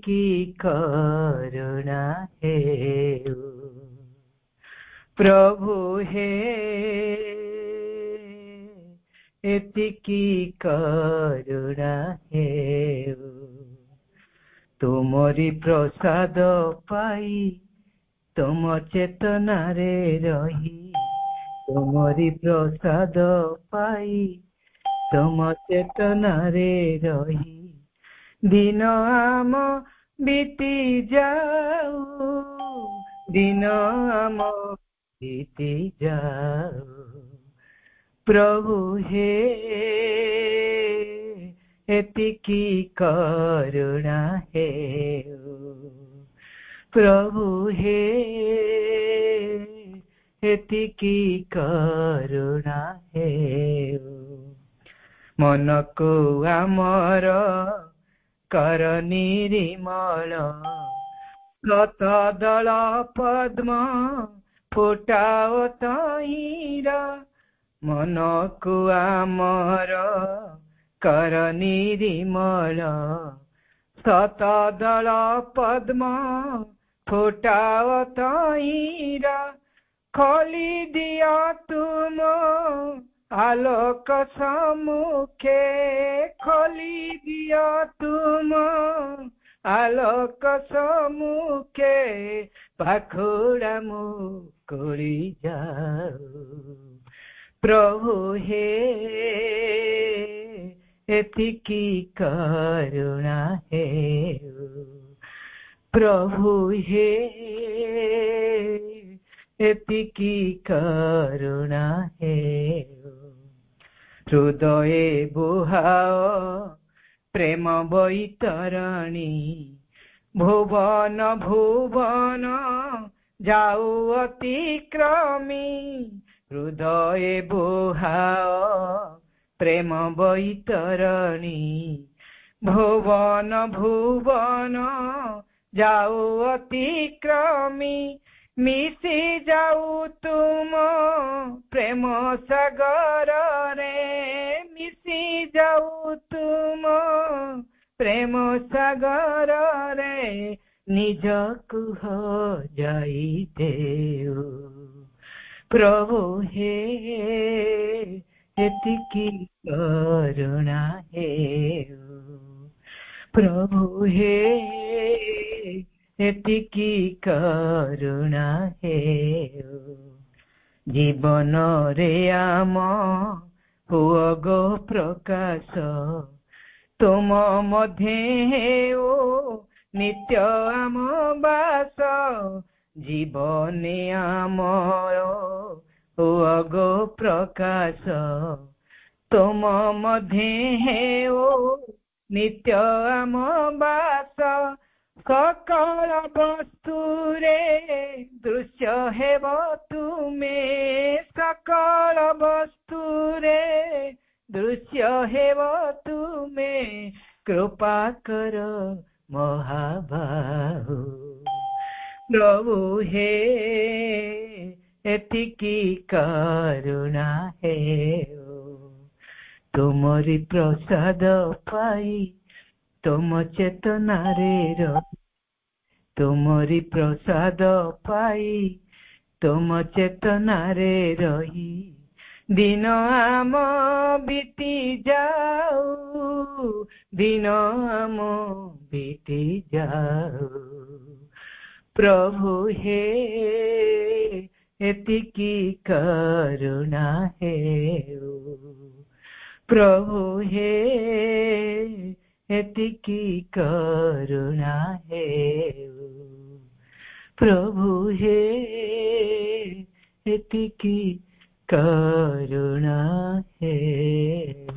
ଏତିକି କରୁଣା ହେଉ ପ୍ରଭୁ ହେ ଏତିକି କରୁଣା ହେଉ ତୁମରି ପ୍ରସାଦ ପାଇ ତୁମ ଚେତନାରେ ରହି ତୁମରି ପ୍ରସାଦ ପାଇ ତୁମ ଚେତନାରେ ରହି ଦିନ ଆମ ବିତି ଯାଉ ଦିନ ଆମ ବିତି ଯାଉ ପ୍ରଭୁ ହେ ଏତିକି କରୁଣା ହେଉ ପ୍ରଭୁ ହେ ଏତିକି କରୁଣା ହେଉ ମନକୁ ଆମର କର ନିରିମଳ ଲତଦଳ ପଦ୍ମ ଫୁଟାଅ ତଇଁର ମନକୁ ଆମର କର ନିରିମଳ ଶତଦଳ ପଦ୍ମ ଫୁଟାଅ ତଇଁର ଖୋଲି ଦିଅ ତୁମ ଆଲୋକ ସମ୍ମୁଖେ ଖୋଲି ଦିଅ ତୁମ ଆଲୋକ ସମ୍ମୁଖେ ପାଖୁଡ଼ା ମୁକୁଳି ଯାଉ ପ୍ରଭୁ ହେ ଏତିକି କରୁଣା ହେଉ ପ୍ରଭୁ ହେ ଏତିକି କରୁଣା ହେଉ ହୃଦয়ে ବୁହାଅ ପ୍ରେମ ବୈତରଣୀ ଭୁବନ ଭୁବନ ଯାଉ ଅତିକ୍ରମୀ ହୃଦয়ে ବୁହାଅ ପ୍ରେମ ବୈତରଣୀ ଭୁବନ ଭୁବନ ଯାଉ ଅତିକ୍ରମୀ ମିଶି ଯାଉ ତୁମ ପ୍ରେମ ସାଗରରେ ମିଶି ଯାଉ ତୁମ ପ୍ରେମ ସାଗରରେ ନିଜକୁ ହଜାଇ ଦେଉ ପ୍ରଭୁ ହେ ଏତିକି କରୁଣା ହେଉ ପ୍ରଭୁ ହେ ଏତିକି କରୁଣା ହେଉ ଜୀବନରେ ଆମ ହୁଅ ଗୋ ପ୍ରକାଶ ତୁମ ମଧ୍ୟେ ହେଉ ନିତ୍ୟ ଆମ ବାସ ଜୀବନେ ଆମର ହୁଅ ଗୋ ପ୍ରକାଶ ତୁମ ମଧ୍ୟେ ହେଉ ନିତ୍ୟ ଆମ ବାସ ସକଳ ବସ୍ତୁରେ ଦୃଶ୍ୟ ହେବ ତୁମେ ସକଳ ବସ୍ତୁରେ ଦୃଶ୍ୟ ହେବ ତୁମେ କୃପା କର ମହାବାହୁ ପ୍ରଭୁ ହେ ଏତିକି କରୁଣା ହେଉ ତୁମରି ପ୍ରସାଦ ପାଇ ତୁମ ଚେତନାରେ ରହି ତୁମରି ପ୍ରସାଦ ପାଇ ତୁମ ଚେତନାରେ ରହି ଦିନ ଆମ ବିତି ଯାଉ ଦିନ ଆମ ବିତି ଯାଉ ପ୍ରଭୁ ହେ ଏତିକି କରୁଣା ହେଉ ପ୍ରଭୁ ହେ ଏତିକି କରୁଣା ହେଉ ପ୍ରଭୁ ହେ ଏତିକି କରୁଣା ହେଉ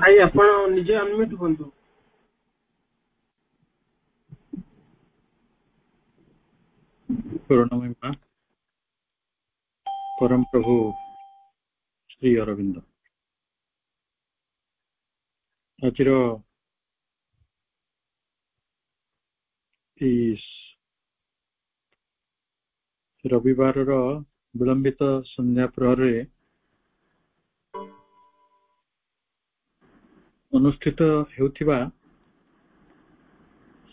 ଭାଇ ଆପଣ ନିଜେ ଅନମ୍ୟୁଟ୍ ହୁଅନ୍ତୁ। କରୁଣା ମହିମା ପରମ ପ୍ରଭୁ ଶ୍ରୀ ଅରବିନ୍ଦ। ଆଜିର ରବିବାରର ବିଳମ୍ବିତ ସନ୍ଧ୍ୟା ପ୍ରହରରେ ଅନୁଷ୍ଠିତ ହେଉଥିବା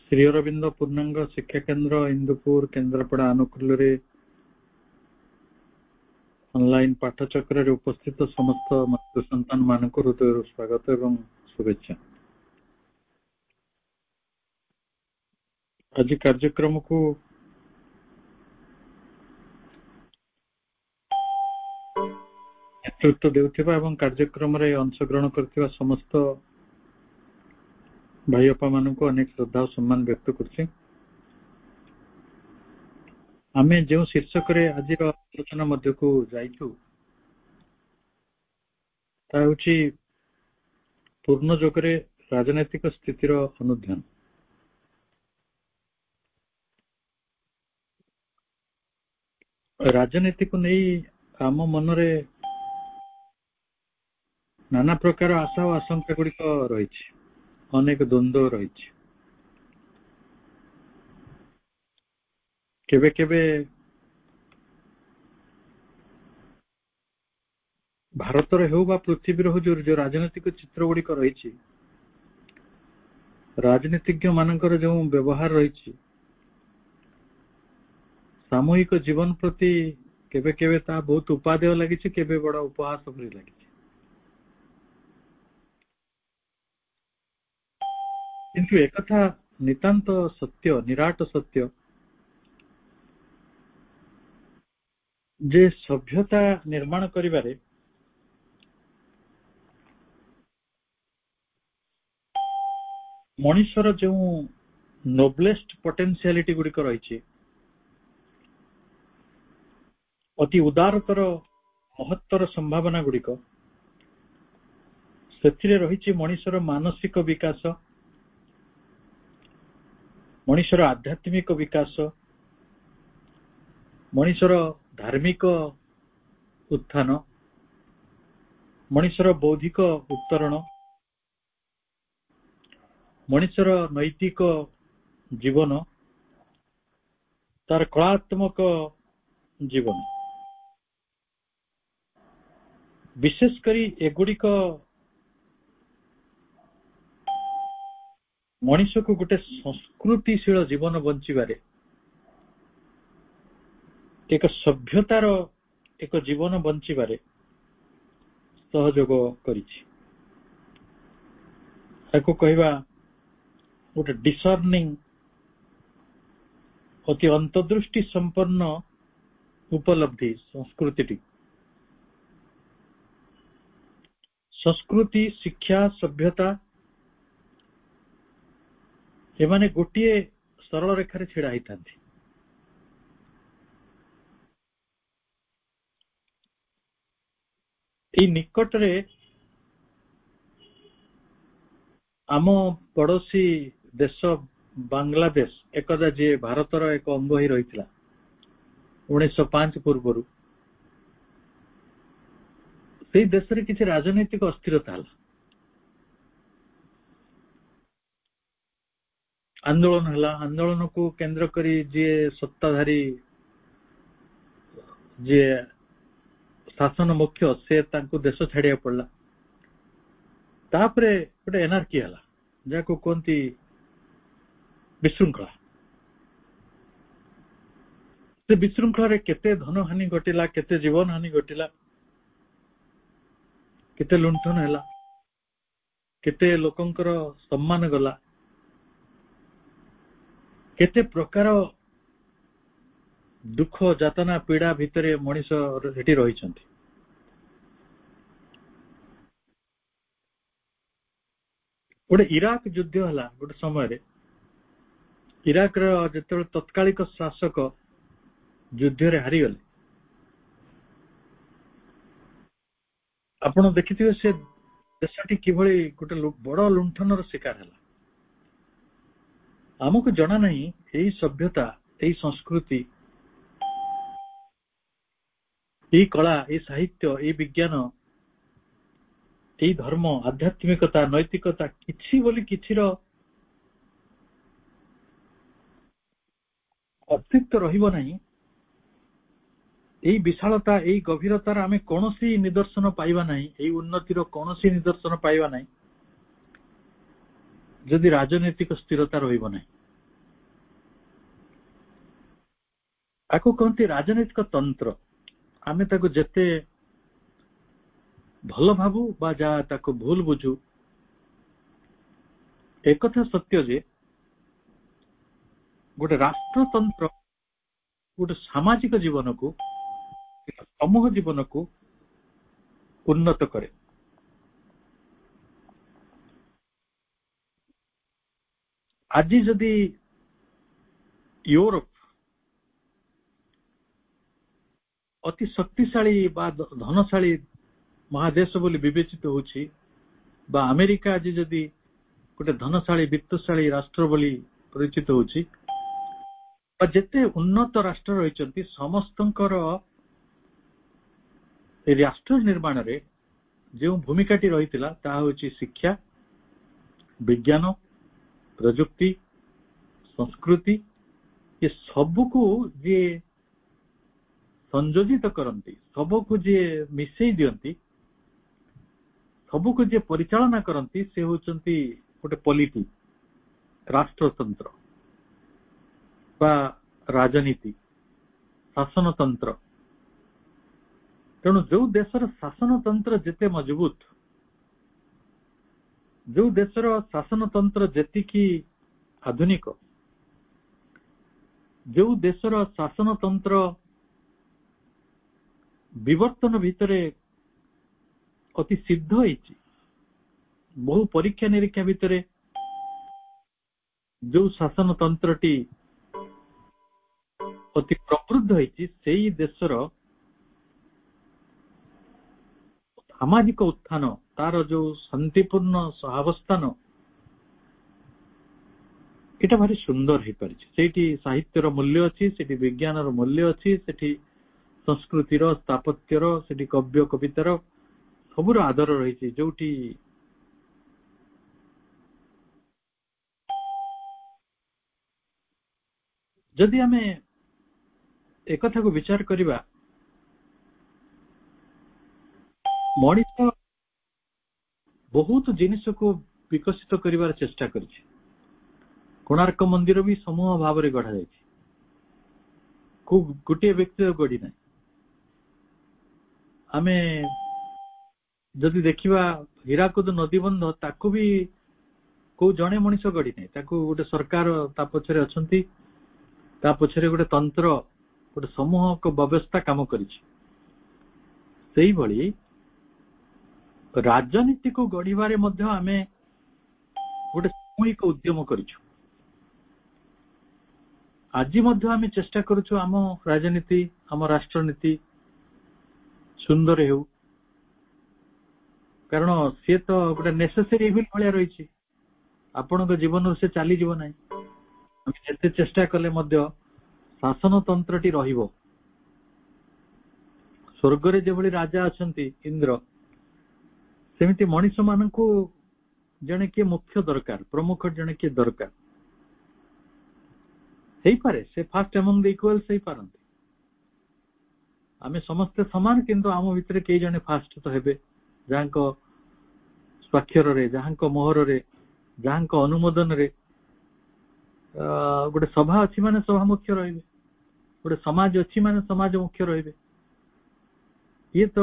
ଶ୍ରୀ ଅରବିନ୍ଦ ପୂର୍ଣ୍ଣାଙ୍ଗ ଶିକ୍ଷା କେନ୍ଦ୍ର ଇନ୍ଦୁପୁର କେନ୍ଦ୍ରାପଡ଼ା ଆନୁକୂଲ୍ୟରେ ଅନଲାଇନ ପାଠଚକ୍ରରେ ଉପସ୍ଥିତ ସମସ୍ତ ମାତୃ ସନ୍ତାନ ମାନଙ୍କୁ ହୃଦୟରୁ ସ୍ୱାଗତ ଏବଂ शुभेच्छा। आज कार्यक्रम को नेतृत्व देउथिबा एवं कार्यक्रम रे अंशग्रहण करथिबा समस्त भाई अपा मानक अनेक श्रद्धा और सम्मान व्यक्त करछि। आमे जो शीर्षक रे आज आलोचना मध्य को जाइछु ता होछि पूर्ण जोगरे राजनैतिक स्थितिर अनुध्यान। राजनीति को नहीं आम मनरे नाना प्रकार आशा और आशंका गुड़िक रही अनेक द्वंद्व रही केबे केबे भारत रे हो बा पृथ्वी रे हो जो राजनीतिक चित्र गुड़िक रही राजनीतिज्ञ मानकर जो व्यवहार रही सामूहिक जीवन प्रति केबे केबे ता बहुत उपादेय लगी केबे बड़ा उपहास भरी लगी। किंतु एक कथा नितांत सत्य निराट सत्य जे सभ्यता निर्माण करिबारे मनुष्यर जो नोबलेस्ट पोटेंशियलिटी गुड़िक रही अति उदारतर महत्तर संभावना गुड़िक से रही मनुष्यर मानसिक विकास मनुष्यर आध्यात्मिक विकास मनुष्यर धार्मिक उत्थान मनुष्यर बौद्धिक उत्तरण मनुष्यर नैतिक जीवन तार कलात्मक जीवन विशेषकर एगुड़िक मनुष्य को गोटे संस्कृतिशील जीवन बंचारे एक सभ्यतार एक जीवन बंचारे सहयोग कहवा गोटे डिसर्निंग अति अंतर्दृष्टि संपन्न उपलब्धि संस्कृति संस्कृति शिक्षा सभ्यता एमाने गोटे सरल रेखार छिड़ा होता निकट रे आम पड़ोसी देश बांग्लादेश एकदा जी भारतर एक अंग ही रही 1905 पूर्व से देश रे किसी राजनैतिक अस्थिरता आंदोलन है आंदोलन को केंद्र करी जी सत्ताधारी जी शासन मुख्य से देश छाड़िया पड़ा तापरे गोटे एनार्की है जहाँ को कहती विशृंखला से विशृंखला केते धन हानि घटिला केते जीवन हानि घटिला केते लुंठन है केते लोकंकर सम्मान गला केते प्रकार दुख जातना पीड़ा भितर मनीष सेठी रही गोटे इराक युद्ध है गोटे समय इराक जो तत्कालिक शासक युद्ध रे हारीगले आपण देखिथिबे से ଦେଶଟି କିଭଳି ଗୋଟେ ବଡ ଲୁଣ୍ଠନର ଶିକାର ହେଲା। ଆମକୁ ଜଣା ନାହିଁ ଏଇ ସଭ୍ୟତା, ଏଇ ସଂସ୍କୃତି, ଏଇ କଳା, ଏଇ ସାହିତ୍ୟ, ଏଇ ବିଜ୍ଞାନ, ଏଇ ଧର୍ମ, ଆଧ୍ୟାତ୍ମିକତା, ନୈତିକତା କିଛି ବୋଲି କିଛିର ଅସ୍ତିତ୍ୱ ରହିବ ନାହିଁ। ଏଇ ବିଶାଳତା, ଏଇ ଗଭୀରତାର ଆମେ କୌଣସି ନିଦର୍ଶନ ପାଇବା ନାହିଁ, ଏଇ ଉନ୍ନତିର କୌଣସି ନିଦର୍ଶନ ପାଇବା ନାହିଁ ଯଦି ରାଜନୈତିକ ସ୍ଥିରତା ରହିବ ନାହିଁ। ଆକୁ କହନ୍ତି ରାଜନୈତିକ ତନ୍ତ୍ର। ଆମେ ତାକୁ ଯେତେ ଭଲ ଭାବୁ ବା ଯାହା ତାକୁ ଭୁଲ ବୁଝୁ, ଏକଥା ସତ୍ୟ ଯେ ଗୋଟେ ରାଷ୍ଟ୍ରତନ୍ତ୍ର ଗୋଟେ ସାମାଜିକ ଜୀବନକୁ, ସମୂହ ଜୀବନକୁ ଉନ୍ନତ କରେ। ଆଜି ଯଦି ୟୁରୋପ ଅତି ଶକ୍ତିଶାଳୀ ବା ଧନଶାଳୀ ମହାଦେଶ ବୋଲି ବିବେଚିତ ହେଉଛି, ବା ଆମେରିକା ଆଜି ଯଦି ଗୋଟେ ଧନଶାଳୀ ବିତ୍ତଶାଳୀ ରାଷ୍ଟ୍ର ବୋଲି ପରିଚିତ ହେଉଛି, ବା ଯେତେ ଉନ୍ନତ ରାଷ୍ଟ୍ର ରହିଛନ୍ତି ସମସ୍ତଙ୍କର ଏ ରାଷ୍ଟ୍ର ନିର୍ମାଣରେ ଯେଉଁ ଭୂମିକାଟି ରହିଥିଲା ତାହା ହେଉଛି ଶିକ୍ଷା, ବିଜ୍ଞାନ, ପ୍ରଯୁକ୍ତି, ସଂସ୍କୃତି। ଏ ସବୁକୁ ଯିଏ ସଂଯୋଜିତ କରନ୍ତି, ସବୁକୁ ଯିଏ ମିଶେଇ ଦିଅନ୍ତି, ସବୁକୁ ଯିଏ ପରିଚାଳନା କରନ୍ତି, ସେ ହେଉଛନ୍ତି ଗୋଟେ ପଲିଟି, ରାଷ୍ଟ୍ରତନ୍ତ୍ର ବା ରାଜନୀତି, ଶାସନତନ୍ତ୍ର। ତେଣୁ ଯୋଉ ଦେଶର ଶାସନତନ୍ତ୍ର ଯେତେ ମଜବୁତ, ଯୋଉ ଦେଶର ଶାସନତନ୍ତ୍ର ଯେତିକି ଆଧୁନିକ, ଯୋଉ ଦେଶର ଶାସନତନ୍ତ୍ର ବିବର୍ତ୍ତନ ଭିତରେ ଅତି ସିଦ୍ଧ ହେଇଛି, ବହୁ ପରୀକ୍ଷା ନିରୀକ୍ଷା ଭିତରେ ଯୋଉ ଶାସନତନ୍ତ୍ରଟି ଅତି ପ୍ରବୃଦ୍ଧ ହେଇଛି, ସେଇ ଦେଶର ସାମାଜିକ ଉତ୍ଥାନ, ତାର ଯୋଉ ଶାନ୍ତିପୂର୍ଣ୍ଣ ସହାବସ୍ଥାନ, এটা ଭାରି ସୁନ୍ଦର ହେଇପାରିଛି। ସେଇଠି ସାହିତ୍ୟର ମୂଲ୍ୟ ଅଛି, ସେଠି ବିଜ୍ଞାନର ମୂଲ୍ୟ ଅଛି, ସେଠି ସଂସ୍କୃତିର, ସ୍ଥାପତ୍ୟର, ସେଠି କବ୍ୟ କବିତାର ସବୁର ଆଦର ରହିଛି। ଯୋଉଠି ଯଦି ଆମେ ଏକଥାକୁ ବିଚାର କରିବା, ମଣିଷ ବହୁତ ଜିନିଷକୁ ବିକଶିତ କରିବାର ଚେଷ୍ଟା କରିଛି। କୋଣାର୍କ ମନ୍ଦିର ବି ସମୂହ ଭାବରେ ଗଢା ଯାଇଛି, ଗୋଟିଏ ବ୍ୟକ୍ତିର ଗଢି ନାହିଁ। ଆମେ ଯଦି ଦେଖିବା ହୀରାକୁଦ ନଦୀବନ୍ଧ, ତାକୁ ବି କୋଉ ଜଣେ ମଣିଷ ଗଢି ନାହିଁ, ତାକୁ ଗୋଟେ ସରକାର ତା ପଛରେ ଅଛନ୍ତି, ତା ପଛରେ ଗୋଟେ ତନ୍ତ୍ର, ଗୋଟେ ସମୂହକ ବ୍ୟବସ୍ଥା କାମ କରିଛି। ସେଇଭଳି ରାଜନୀତିକୁ ଗଢିବାରେ ମଧ୍ୟ ଆମେ ଗୋଟେ ସାମୂହିକ ଉଦ୍ୟମ କରିଛୁ। ଆଜି ମଧ୍ୟ ଆମେ ଚେଷ୍ଟା କରୁଛୁ ଆମ ରାଜନୀତି, ଆମ ରାଷ୍ଟ୍ରନୀତି ସୁନ୍ଦର ହେଉ, କାରଣ ସିଏ ତ ଗୋଟେ ନେସେସରି ଇଭିଲ ଭଳିଆ ରହିଛି, ଆପଣଙ୍କ ଜୀବନରୁ ସେ ଚାଲିଯିବ ନାହିଁ। ଆମେ ଯେତେ ଚେଷ୍ଟା କଲେ ମଧ୍ୟ ଶାସନତନ୍ତ୍ରଟି ରହିବ। ସ୍ୱର୍ଗରେ ଯେଭଳି ରାଜା ଅଛନ୍ତି ଇନ୍ଦ୍ର, ସେମିତି ମଣିଷ ମାନଙ୍କୁ ଜଣେ କିଏ ମୁଖ୍ୟ ଦରକାର, ପ୍ରମୁଖ ଜଣେ କିଏ ଦରକାର। ହେଇପାରେ ସେ ଫାଷ୍ଟ ଏମଙ୍ଗ ଦି ଇକ୍ୱାଲ୍ସ ହେଇପାରନ୍ତି, ଆମେ ସମସ୍ତେ ସମାନ, କିନ୍ତୁ ଆମ ଭିତରେ କେହି ଜଣେ ଫାଷ୍ଟ ତ ହେବେ, ଯାହାଙ୍କ ସ୍ୱାକ୍ଷରରେ, ଯାହାଙ୍କ ମୋହରରେ, ଯାହାଙ୍କ ଅନୁମୋଦନରେ। ଗୋଟେ ସଭା ଅଛି ମାନେ ସଭା ମୁଖ୍ୟ ରହିବେ, ଗୋଟେ ସମାଜ ଅଛି ମାନେ ସମାଜ ମୁଖ୍ୟ ରହିବେ। ଇଏ ତ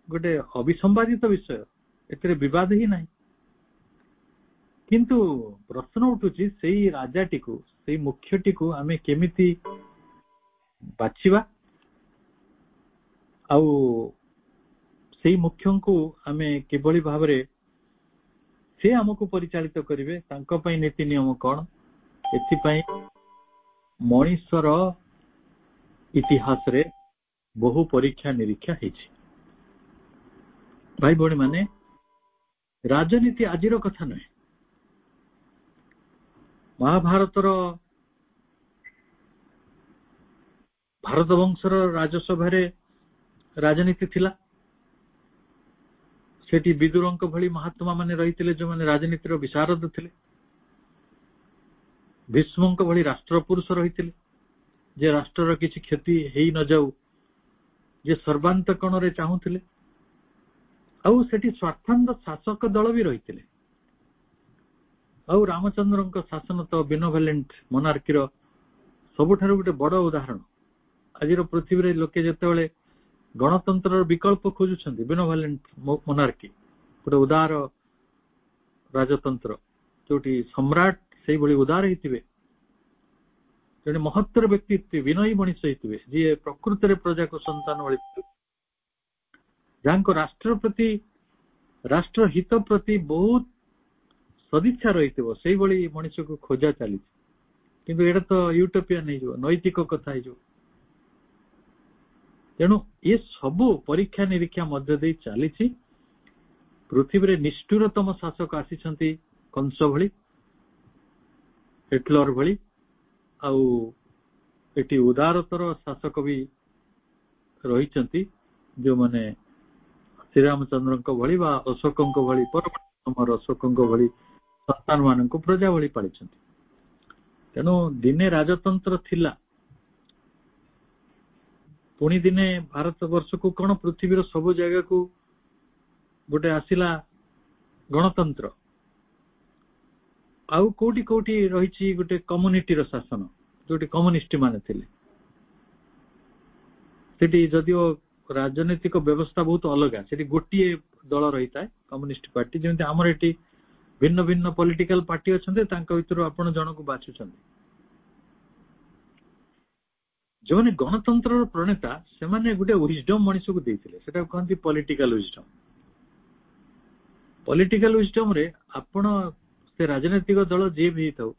ଗୋଟେ ଅବିସମ୍ବାଦିତ ବିଷୟ, ଏଥିରେ ବିବାଦ ହିଁ ନାହିଁ। କିନ୍ତୁ ପ୍ରଶ୍ନ ଉଠୁଛି, ସେଇ ରାଜାଟିକୁ, ସେଇ ମୁଖ୍ୟଟିକୁ ଆମେ କେମିତି ବାଛିବା, ଆଉ ସେଇ ମୁଖ୍ୟଙ୍କୁ ଆମେ କିଭଳି ଭାବରେ ସେ ଆମକୁ ପରିଚାଳିତ କରିବେ, ତାଙ୍କ ପାଇଁ ନୀତି ନିୟମ କଣ? ଏଥିପାଇଁ ମଣିଷର ଇତିହାସରେ ବହୁ ପରୀକ୍ଷା ନିରୀକ୍ଷା ହେଇଛି। ଭାଇ ଭଉଣୀ ମାନେ, ରାଜନୀତି ଆଜିର କଥା ନୁହେଁ। ମହାଭାରତର ଭାରତ ବଂଶର ରାଜସଭାରେ ରାଜନୀତି ଥିଲା। ସେଠି ବିଦୁରଙ୍କ ଭଳି ମହାତ୍ମା ମାନେ ରହିଥିଲେ, ଯେଉଁମାନେ ରାଜନୀତିର ବିଶାରଦ ଥିଲେ। ଭୀଷ୍ମଙ୍କ ଭଳି ରାଷ୍ଟ୍ର ପୁରୁଷ ରହିଥିଲେ, ଯେ ରାଷ୍ଟ୍ରର କିଛି କ୍ଷତି ହେଇ ନ ଯାଉ ଯେ ସର୍ବାନ୍ତକଣରେ ଚାହୁଁଥିଲେ। ଆଉ ସେଠି ସ୍ୱାର୍ଥାନ୍ତ ଶାସକ ଦଳ ବି ରହିଥିଲେ। ଆଉ ରାମଚନ୍ଦ୍ରଙ୍କ ଶାସନ ତ ବିନୋଭେଲେଣ୍ଟ ମୋନାର୍କିର ସବୁଠାରୁ ଗୋଟେ ବଡ ଉଦାହରଣ। ଆଜିର ପୃଥିବୀରେ ଲୋକେ ଯେତେବେଳେ ଗଣତନ୍ତ୍ରର ବିକଳ୍ପ ଖୋଜୁଛନ୍ତି, ବିନୋଭେଲେଣ୍ଟ ମୋନାର୍କି ଗୋଟେ ଉଦାର ରାଜତନ୍ତ୍ର, ଯୋଉଠି ସମ୍ରାଟ ସେଇଭଳି ଉଦାର ହେଇଥିବେ, ଜଣେ ମହତ୍ତର ବ୍ୟକ୍ତି, ବିନୟୀ ମଣିଷ ହେଇଥିବେ, ଯିଏ ପ୍ରକୃତରେ ପ୍ରଜାକୁ ସନ୍ତାନ ଭଳି, ଯାହାଙ୍କ ରାଷ୍ଟ୍ର ପ୍ରତି, ରାଷ୍ଟ୍ର ହିତ ପ୍ରତି ବହୁତ ସଦିଚ୍ଛା ରହିଥିବ, ସେଇଭଳି ମଣିଷକୁ ଖୋଜା ଚାଲିଛି। କିନ୍ତୁ ଏଇଟା ତ ୟୁଟୋପିଆନ ହେଇଯିବ, ନୈତିକ କଥା ହେଇଯିବ। ତେଣୁ ଏ ସବୁ ପରୀକ୍ଷା ନିରୀକ୍ଷା ମଧ୍ୟ ଦେଇ ଚାଲିଛି। ପୃଥିବୀରେ ନିଷ୍ଠୁରତମ ଶାସକ ଆସିଛନ୍ତି, କଂସ ଭଳି, ହିଟଲର ଭଳି। ଆଉ ଏଠି ଉଦାରତର ଶାସକ ବି ରହିଛନ୍ତି, ଯୋଉମାନେ ଶ୍ରୀରାମଚନ୍ଦ୍ରଙ୍କ ଭଳି ବା ଅଶୋକଙ୍କ ଭଳି, ପରବର୍ତ୍ତୀ ସମୟର ଅଶୋକଙ୍କ ଭଳି ସନ୍ତାନ ମାନଙ୍କୁ ପ୍ରଜା ଭଳି ପାଳିଛନ୍ତି। ତେଣୁ ଦିନେ ରାଜତନ୍ତ୍ର ଥିଲା, ପୁଣି ଦିନେ ଭାରତ ବର୍ଷକୁ କଣ ପୃଥିବୀର ସବୁ ଜାଗାକୁ ଗୋଟେ ଆସିଲା ଗଣତନ୍ତ୍ର। ଆଉ କୋଉଠି କୋଉଠି ରହିଛି ଗୋଟେ କମ୍ୟୁନିଟିର ଶାସନ, ଯୋଉଠି କମ୍ୟୁନିଷ୍ଟ ମାନେ ଥିଲେ। ସେଠି ଯଦିଓ ରାଜନୈତିକ ବ୍ୟବସ୍ଥା ବହୁତ ଅଲଗା, ସେଠି ଗୋଟିଏ ଦଳ ରହିଥାଏ, କମ୍ୟୁନିଷ୍ଟ ପାର୍ଟି। ଯେମିତି ଆମର ଏଠି ଭିନ୍ନ ଭିନ୍ନ ପଲିଟିକାଲ ପାର୍ଟି ଅଛନ୍ତି, ତାଙ୍କ ଭିତରୁ ଆପଣ ଜଣକୁ ବାଛୁଛନ୍ତି। ଯେଉଁମାନେ ଗଣତନ୍ତ୍ରର ପ୍ରଣେତା, ସେମାନେ ଗୋଟେ ୱିଜଡମ ମଣିଷକୁ ଦେଇଥିଲେ, ସେଟାକୁ କହନ୍ତି ପଲିଟିକାଲ ୱିଜଡମ। ପଲିଟିକାଲ ୱିଜଡମ ରେ ଆପଣ ସେ ରାଜନୈତିକ ଦଳ ଯିଏ ବି ହେଇଥାଉ,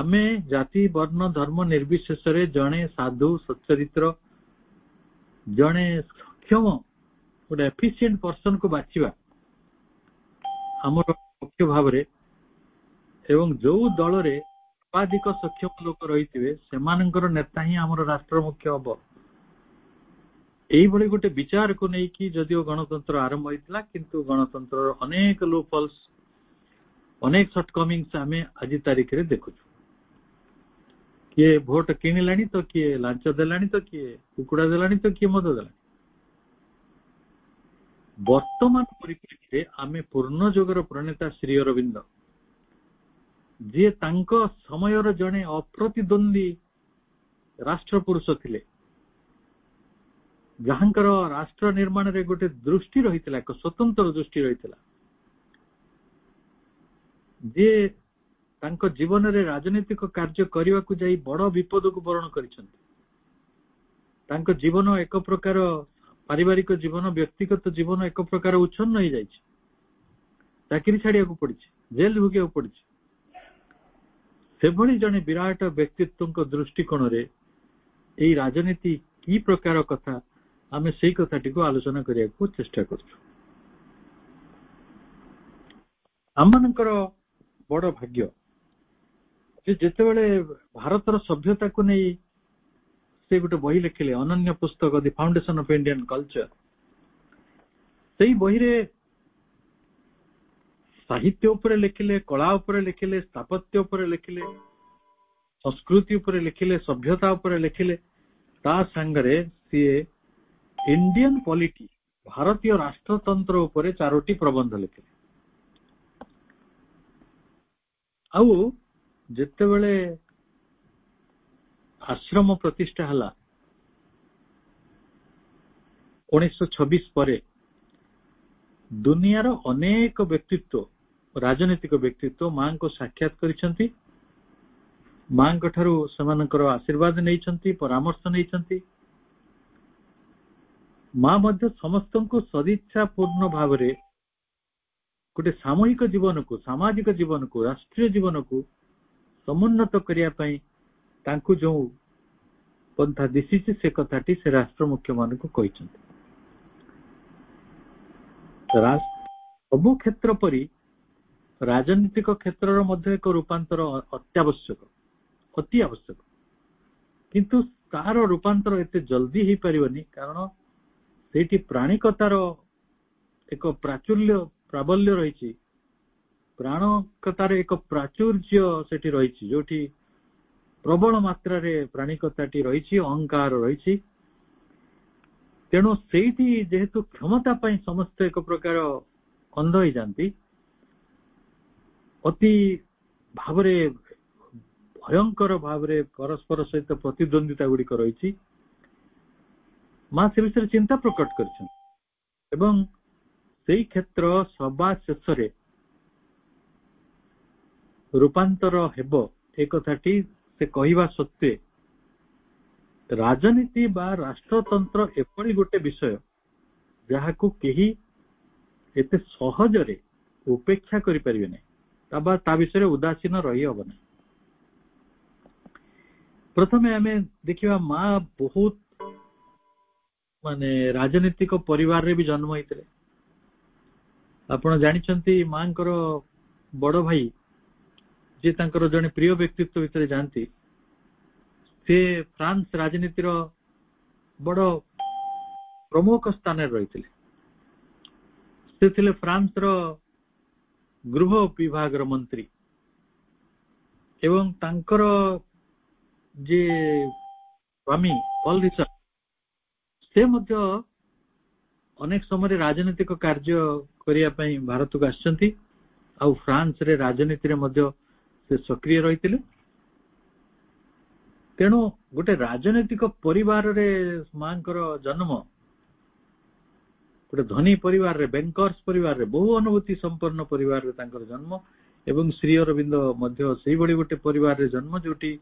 ଆମେ ଜାତି ବର୍ଣ୍ଣ ଧର୍ମ ନିର୍ବିଶେଷରେ ଜଣେ ସାଧୁ ସଚ୍ଚରିତ୍ର, ଜଣେ ସକ୍ଷମ ଗୋଟେ ଏଫିସିଏଣ୍ଟ ପର୍ସନ କୁ ବାଛିବା ଆମର ମୁଖ୍ୟ ଭାବରେ। ଏବଂ ଯୋଉ ଦଳରେ ସର୍ବାଧିକ ସକ୍ଷମ ଲୋକ ରହିଥିବେ, ସେମାନଙ୍କର ନେତା ହିଁ ଆମର ରାଷ୍ଟ୍ର ମୁଖ୍ୟ ହବ। এইଭଳି ଗୋଟେ ବିଚାରକୁ ନେଇକି ଯଦିଓ ଗଣତନ୍ତ୍ର ଆରମ୍ଭ ହୋଇଥିଲା, କିନ୍ତୁ ଗଣତନ୍ତ୍ରର ଅନେକ ଲୁପହୋଲ୍ସ, ଅନେକ ସର୍ଟକମିଂସ ଆମେ ଆଜି ତାରିଖରେ ଦେଖୁଛୁ। କିଏ ଭୋଟ କିଣିଲାଣି ତ କିଏ ଲାଞ୍ଚ ଦେଲାଣି, ତ କିଏ କୁକୁଡ଼ା ଦେଲାଣି, ତ କିଏ ମଦ ଦେଲାଣି। ବର୍ତ୍ତମାନ ପରିପ୍ରେକ୍ଷୀରେ ଆମେ ପୂର୍ଣ୍ଣ ଯୁଗର ପ୍ରଣେତା ଶ୍ରୀ ଅରବିନ୍ଦ, ଯିଏ ତାଙ୍କ ସମୟର ଜଣେ ଅପ୍ରତିଦ୍ୱନ୍ଦୀ ରାଷ୍ଟ୍ର ପୁରୁଷ ଥିଲେ, ଯାହାଙ୍କର ରାଷ୍ଟ୍ର ନିର୍ମାଣରେ ଗୋଟେ ଦୃଷ୍ଟି ରହିଥିଲା, ଏକ ସ୍ୱତନ୍ତ୍ର ଦୃଷ୍ଟି ରହିଥିଲା, ଯିଏ ତାଙ୍କ ଜୀବନରେ ରାଜନୈତିକ କାର୍ଯ୍ୟ କରିବାକୁ ଯାଇ ବଡ ବିପଦକୁ ବରଣ କରିଛନ୍ତି। ତାଙ୍କ ଜୀବନ ଏକ ପ୍ରକାର, ପାରିବାରିକ ଜୀବନ, ବ୍ୟକ୍ତିଗତ ଜୀବନ ଏକ ପ୍ରକାର ଉଚ୍ଛନ୍ନ ହେଇଯାଇଛି। ଚାକିରି ଛାଡିବାକୁ ପଡିଛି, ଜେଲ ଭୋଗିବାକୁ ପଡିଛି। ସେଭଳି ଜଣେ ବିରାଟ ବ୍ୟକ୍ତିତ୍ୱଙ୍କ ଦୃଷ୍ଟିକୋଣରେ ଏଇ ରାଜନୀତି କି ପ୍ରକାର କଥା, ଆମେ ସେଇ କଥାଟିକୁ ଆଲୋଚନା କରିବାକୁ ଚେଷ୍ଟା କରୁଛୁ। ଆମମାନଙ୍କର ବଡ ଭାଗ୍ୟ ଯେ ଯେତେବେଳେ ଭାରତର ସଭ୍ୟତାକୁ ନେଇ ସେ ଗୋଟେ ବହି ଲେଖିଲେ, ଅନନ୍ୟ ପୁସ୍ତକ, ଦି ଫାଉଣ୍ଡେସନ ଅଫ ଇଣ୍ଡିଆନ କଲଚର। ସେଇ ବହିରେ ସାହିତ୍ୟ ଉପରେ ଲେଖିଲେ, କଳା ଉପରେ ଲେଖିଲେ, ସ୍ଥାପତ୍ୟ ଉପରେ ଲେଖିଲେ, ସଂସ୍କୃତି ଉପରେ ଲେଖିଲେ, ସଭ୍ୟତା ଉପରେ ଲେଖିଲେ। ତା ସାଙ୍ଗରେ ସିଏ ଇଣ୍ଡିଆନ ପଲିଟି, ଭାରତୀୟ ରାଷ୍ଟ୍ରତନ୍ତ୍ର ଉପରେ 4ଟି ପ୍ରବନ୍ଧ ଲେଖିଲେ। ଆଉ ଯେତେବେଳେ ଆଶ୍ରମ ପ୍ରତିଷ୍ଠା ହେଲା 1926 ପରେ, ଦୁନିଆର ଅନେକ ବ୍ୟକ୍ତିତ୍ୱ, ରାଜନୈତିକ ବ୍ୟକ୍ତିତ୍ୱ ମାଙ୍କୁ ସାକ୍ଷାତ କରିଛନ୍ତି, ମାଙ୍କ ଠାରୁ ସେମାନଙ୍କର ଆଶୀର୍ବାଦ ନେଇଛନ୍ତି, ପରାମର୍ଶ ନେଇଛନ୍ତି। ମା ମଧ୍ୟ ସମସ୍ତଙ୍କୁ ସଦିଚ୍ଛା ପୂର୍ଣ୍ଣ ଭାବରେ ଗୋଟେ ସାମୂହିକ ଜୀବନକୁ, ସାମାଜିକ ଜୀବନକୁ, ରାଷ୍ଟ୍ରୀୟ ଜୀବନକୁ ସମୁନ୍ନତ କରିବା ପାଇଁ ତାଙ୍କୁ ଯୋଉ ପନ୍ଥା ଦିଶିଛି, ସେ କଥାଟି ସେ ରାଷ୍ଟ୍ର ମୁଖ୍ୟ ମାନଙ୍କୁ କହିଛନ୍ତି। ସବୁ କ୍ଷେତ୍ର ପରି ରାଜନୈତିକ କ୍ଷେତ୍ରର ମଧ୍ୟ ଏକ ରୂପାନ୍ତର ଅତ୍ୟାବଶ୍ୟକ, ଅତି ଆବଶ୍ୟକ। କିନ୍ତୁ ତାହାର ରୂପାନ୍ତର ଏତେ ଜଲ୍ଦି ହେଇପାରିବନି, କାରଣ ସେଇଠି ପ୍ରାଣିକତାର ଏକ ପ୍ରାବଲ୍ୟ ରହିଛି, ପ୍ରାଣକତାର ଏକ ପ୍ରାଚୁର୍ଯ୍ୟ ସେଠି ରହିଛି, ଯୋଉଠି ପ୍ରବଳ ମାତ୍ରାରେ ପ୍ରାଣିକତାଟି ରହିଛି, ଅହଙ୍କାର ରହିଛି। ତେଣୁ ସେଇଠି ଯେହେତୁ କ୍ଷମତା ପାଇଁ ସମସ୍ତେ ଏକ ପ୍ରକାର ଅନ୍ଧ ହେଇଯାନ୍ତି, ଅତି ଭାବରେ ଭୟଙ୍କର ଭାବରେ ପରସ୍ପର ସହିତ ପ୍ରତିଦ୍ୱନ୍ଦିତା ଗୁଡିକ ରହିଛି। ମା ସେ ବିଷୟରେ ଚିନ୍ତା ପ୍ରକଟ କରିଛନ୍ତି ଏବଂ ସେଇ କ୍ଷେତ୍ର ସବା ଶେଷରେ ରୂପାନ୍ତର ହେବ ଏ କଥାଟି ସେ କହିବା ସତ୍ତ୍ୱେ ରାଜନୀତି ବା ରାଷ୍ଟ୍ରତନ୍ତ୍ର ଏପରି ଗୋଟେ ବିଷୟ ଯାହାକୁ କେହି ଏତେ ସହଜରେ ଉପେକ୍ଷା କରିପାରିବେ ନାହିଁ, ତା ବିଷୟରେ ଉଦାସୀନ ରହିହବ ନାହିଁ। ପ୍ରଥମେ ଆମେ ଦେଖିବା ମା ବହୁତ ରାଜନୈତିକ ପରିବାରରେ ବି ଜନ୍ମ ହେଇଥିଲେ। ଆପଣ ଜାଣିଛନ୍ତି ମାଙ୍କର ବଡ ଭାଇ ଯିଏ ତାଙ୍କର ଜଣେ ପ୍ରିୟ ବ୍ୟକ୍ତିତ୍ୱ ଭିତରେ ଯାଆନ୍ତି, ସେ ଫ୍ରାନ୍ସ ରାଜନୀତିର ବଡ ପ୍ରମୁଖ ସ୍ଥାନରେ ରହିଥିଲେ। ସେ ଥିଲେ ଫ୍ରାନ୍ସର ଗୃହ ବିଭାଗର ମନ୍ତ୍ରୀ ଏବଂ ତାଙ୍କର ଯିଏ ସ୍ୱାମୀ ପଲ୍ ରିଚର୍ଡ, ସେ ମଧ୍ୟ ଅନେକ ସମୟରେ ରାଜନୈତିକ କାର୍ଯ୍ୟ କରିବା ପାଇଁ ଭାରତକୁ ଆସିଛନ୍ତି ଆଉ ଫ୍ରାନ୍ସରେ ରାଜନୀତିରେ ମଧ୍ୟ ସେ ସକ୍ରିୟ ରହିଥିଲେ। ତେଣୁ ଗୋଟେ ରାଜନୈତିକ ପରିବାରରେ ମାଙ୍କର ଜନ୍ମ, ଗୋଟେ ଧନୀ ପରିବାରରେ, ବ୍ୟାଙ୍କର୍ସ ପରିବାରରେ, ବହୁ ଅନୁଭୂତି ସମ୍ପନ୍ନ ପରିବାରରେ ତାଙ୍କର ଜନ୍ମ ଏବଂ ଶ୍ରୀ ଅରବିନ୍ଦ ମଧ୍ୟ ସେଇଭଳି ଗୋଟେ ପରିବାରରେ ଜନ୍ମ ଯୋଉଠି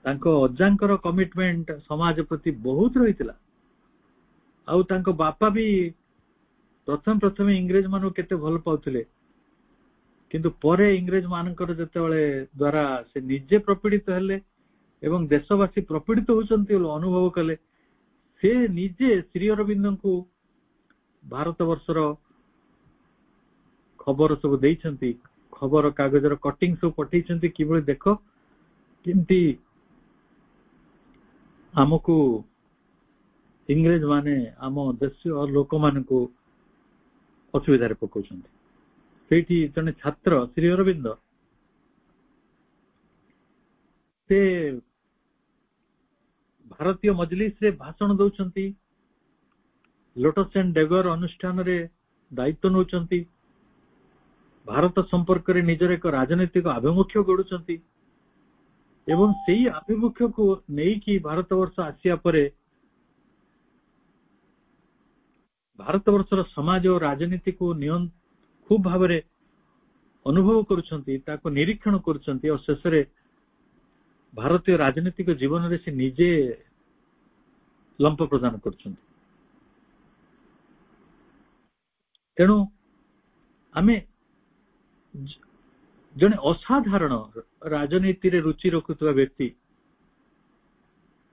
ତାଙ୍କ ଅଜାଙ୍କର କମିଟମେଣ୍ଟ ସମାଜ ପ୍ରତି ବହୁତ ରହିଥିଲା। ଆଉ ତାଙ୍କ ବାପା ବି ପ୍ରଥମେ ଇଂରେଜ ମାନଙ୍କୁ କେତେ ଭଲ ପାଉଥିଲେ, କିନ୍ତୁ ପରେ ଇଂରେଜ ମାନଙ୍କର ଯେତେବେଳେ ଦ୍ଵାରା ସେ ନିଜେ ପ୍ରପୀଡିତ ହେଲେ ଏବଂ ଦେଶବାସୀ ପ୍ରପୀଡିତ ହଉଛନ୍ତି ବୋଲି ଅନୁଭବ କଲେ, ସେ ନିଜେ ଶ୍ରୀ ଅରବିନ୍ଦଙ୍କୁ ଭାରତ ବର୍ଷର ଖବର ସବୁ ଦେଇଛନ୍ତି, ଖବର କାଗଜର କଟିଂ ସବୁ ପଠେଇଛନ୍ତି, କିଭଳି ଦେଖ କେମିତି ଆମକୁ ଇଂରେଜ ମାନେ ଆମ ଦେଶ ଲୋକମାନଙ୍କୁ ଅସୁବିଧାରେ ପକାଉଛନ୍ତି। ସେଇଠି ଜଣେ ଛାତ୍ର ଶ୍ରୀ ଅରବିନ୍ଦ, ସେ ଭାରତୀୟ ମଜଲିସରେ ଭାଷଣ ଦଉଛନ୍ତି, ଲୋଟସ୍ ଆଣ୍ଡ ଡେଗର ଅନୁଷ୍ଠାନରେ ଦାୟିତ୍ୱ ନେଉଛନ୍ତି, ଭାରତ ସମ୍ପର୍କରେ ନିଜର ଏକ ରାଜନୈତିକ ଆଭିମୁଖ୍ୟ ଗଢୁଛନ୍ତି ଏବଂ ସେଇ ଆଭିମୁଖ୍ୟକୁ ନେଇକି ଭାରତବର୍ଷ ଆସିବା ପରେ ଭାରତବର୍ଷର ସମାଜ ଓ ରାଜନୀତିକୁ ଖୁବ ଭାବରେ ଅନୁଭବ କରୁଛନ୍ତି, ତାକୁ ନିରୀକ୍ଷଣ କରୁଛନ୍ତି ଆଉ ଶେଷରେ ଭାରତୀୟ ରାଜନୈତିକ ଜୀବନରେ ସେ ନିଜେ ଲମ୍ପ ପ୍ରଦାନ କରୁଛନ୍ତି। ତେଣୁ ଆମେ ଜଣେ ଅସାଧାରଣ ରାଜନୀତିରେ ରୁଚି ରଖୁଥିବା ବ୍ୟକ୍ତି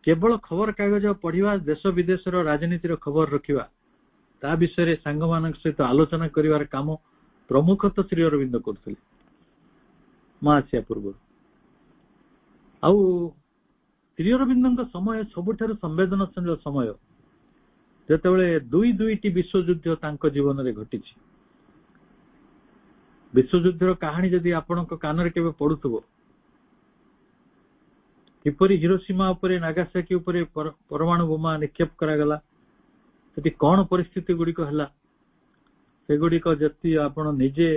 କେବଳ ଖବର କାଗଜ ପଢିବା, ଦେଶ ବିଦେଶର ରାଜନୀତିର ଖବର ରଖିବା, ତା ବିଷୟରେ ସାଙ୍ଗମାନଙ୍କ ସହିତ ଆଲୋଚନା କରିବାର କାମ ପ୍ରମୁଖତଃ ଶ୍ରୀ ଅରବିନ୍ଦ କରୁଥିଲେ ମା ଆସିବା ପୂର୍ବରୁ। ଆଉ ଶ୍ରୀ ଅରବିନ୍ଦଙ୍କ ସମୟ ସବୁଠାରୁ ସମ୍ବେଦନଶୀଳ ସମୟ, ଯେତେବେଳେ ଦୁଇଟି ବିଶ୍ୱଯୁଦ୍ଧ ତାଙ୍କ ଜୀବନରେ ଘଟିଛି। ବିଶ୍ୱଯୁଦ୍ଧର କାହାଣୀ ଯଦି ଆପଣଙ୍କ କାନରେ କେବେ ପଡୁଥିବ, କିପରି ହିରୋସୀମା ଉପରେ, ନାଗାସାକି ଉପରେ ପରମାଣୁ ବୋମା ନିକ୍ଷେପ କରାଗଲା, ସେଠି କଣ ପରିସ୍ଥିତି ଗୁଡିକ ହେଲା, ସେଗୁଡିକ ଯଦି ଆପଣ ନିଜେ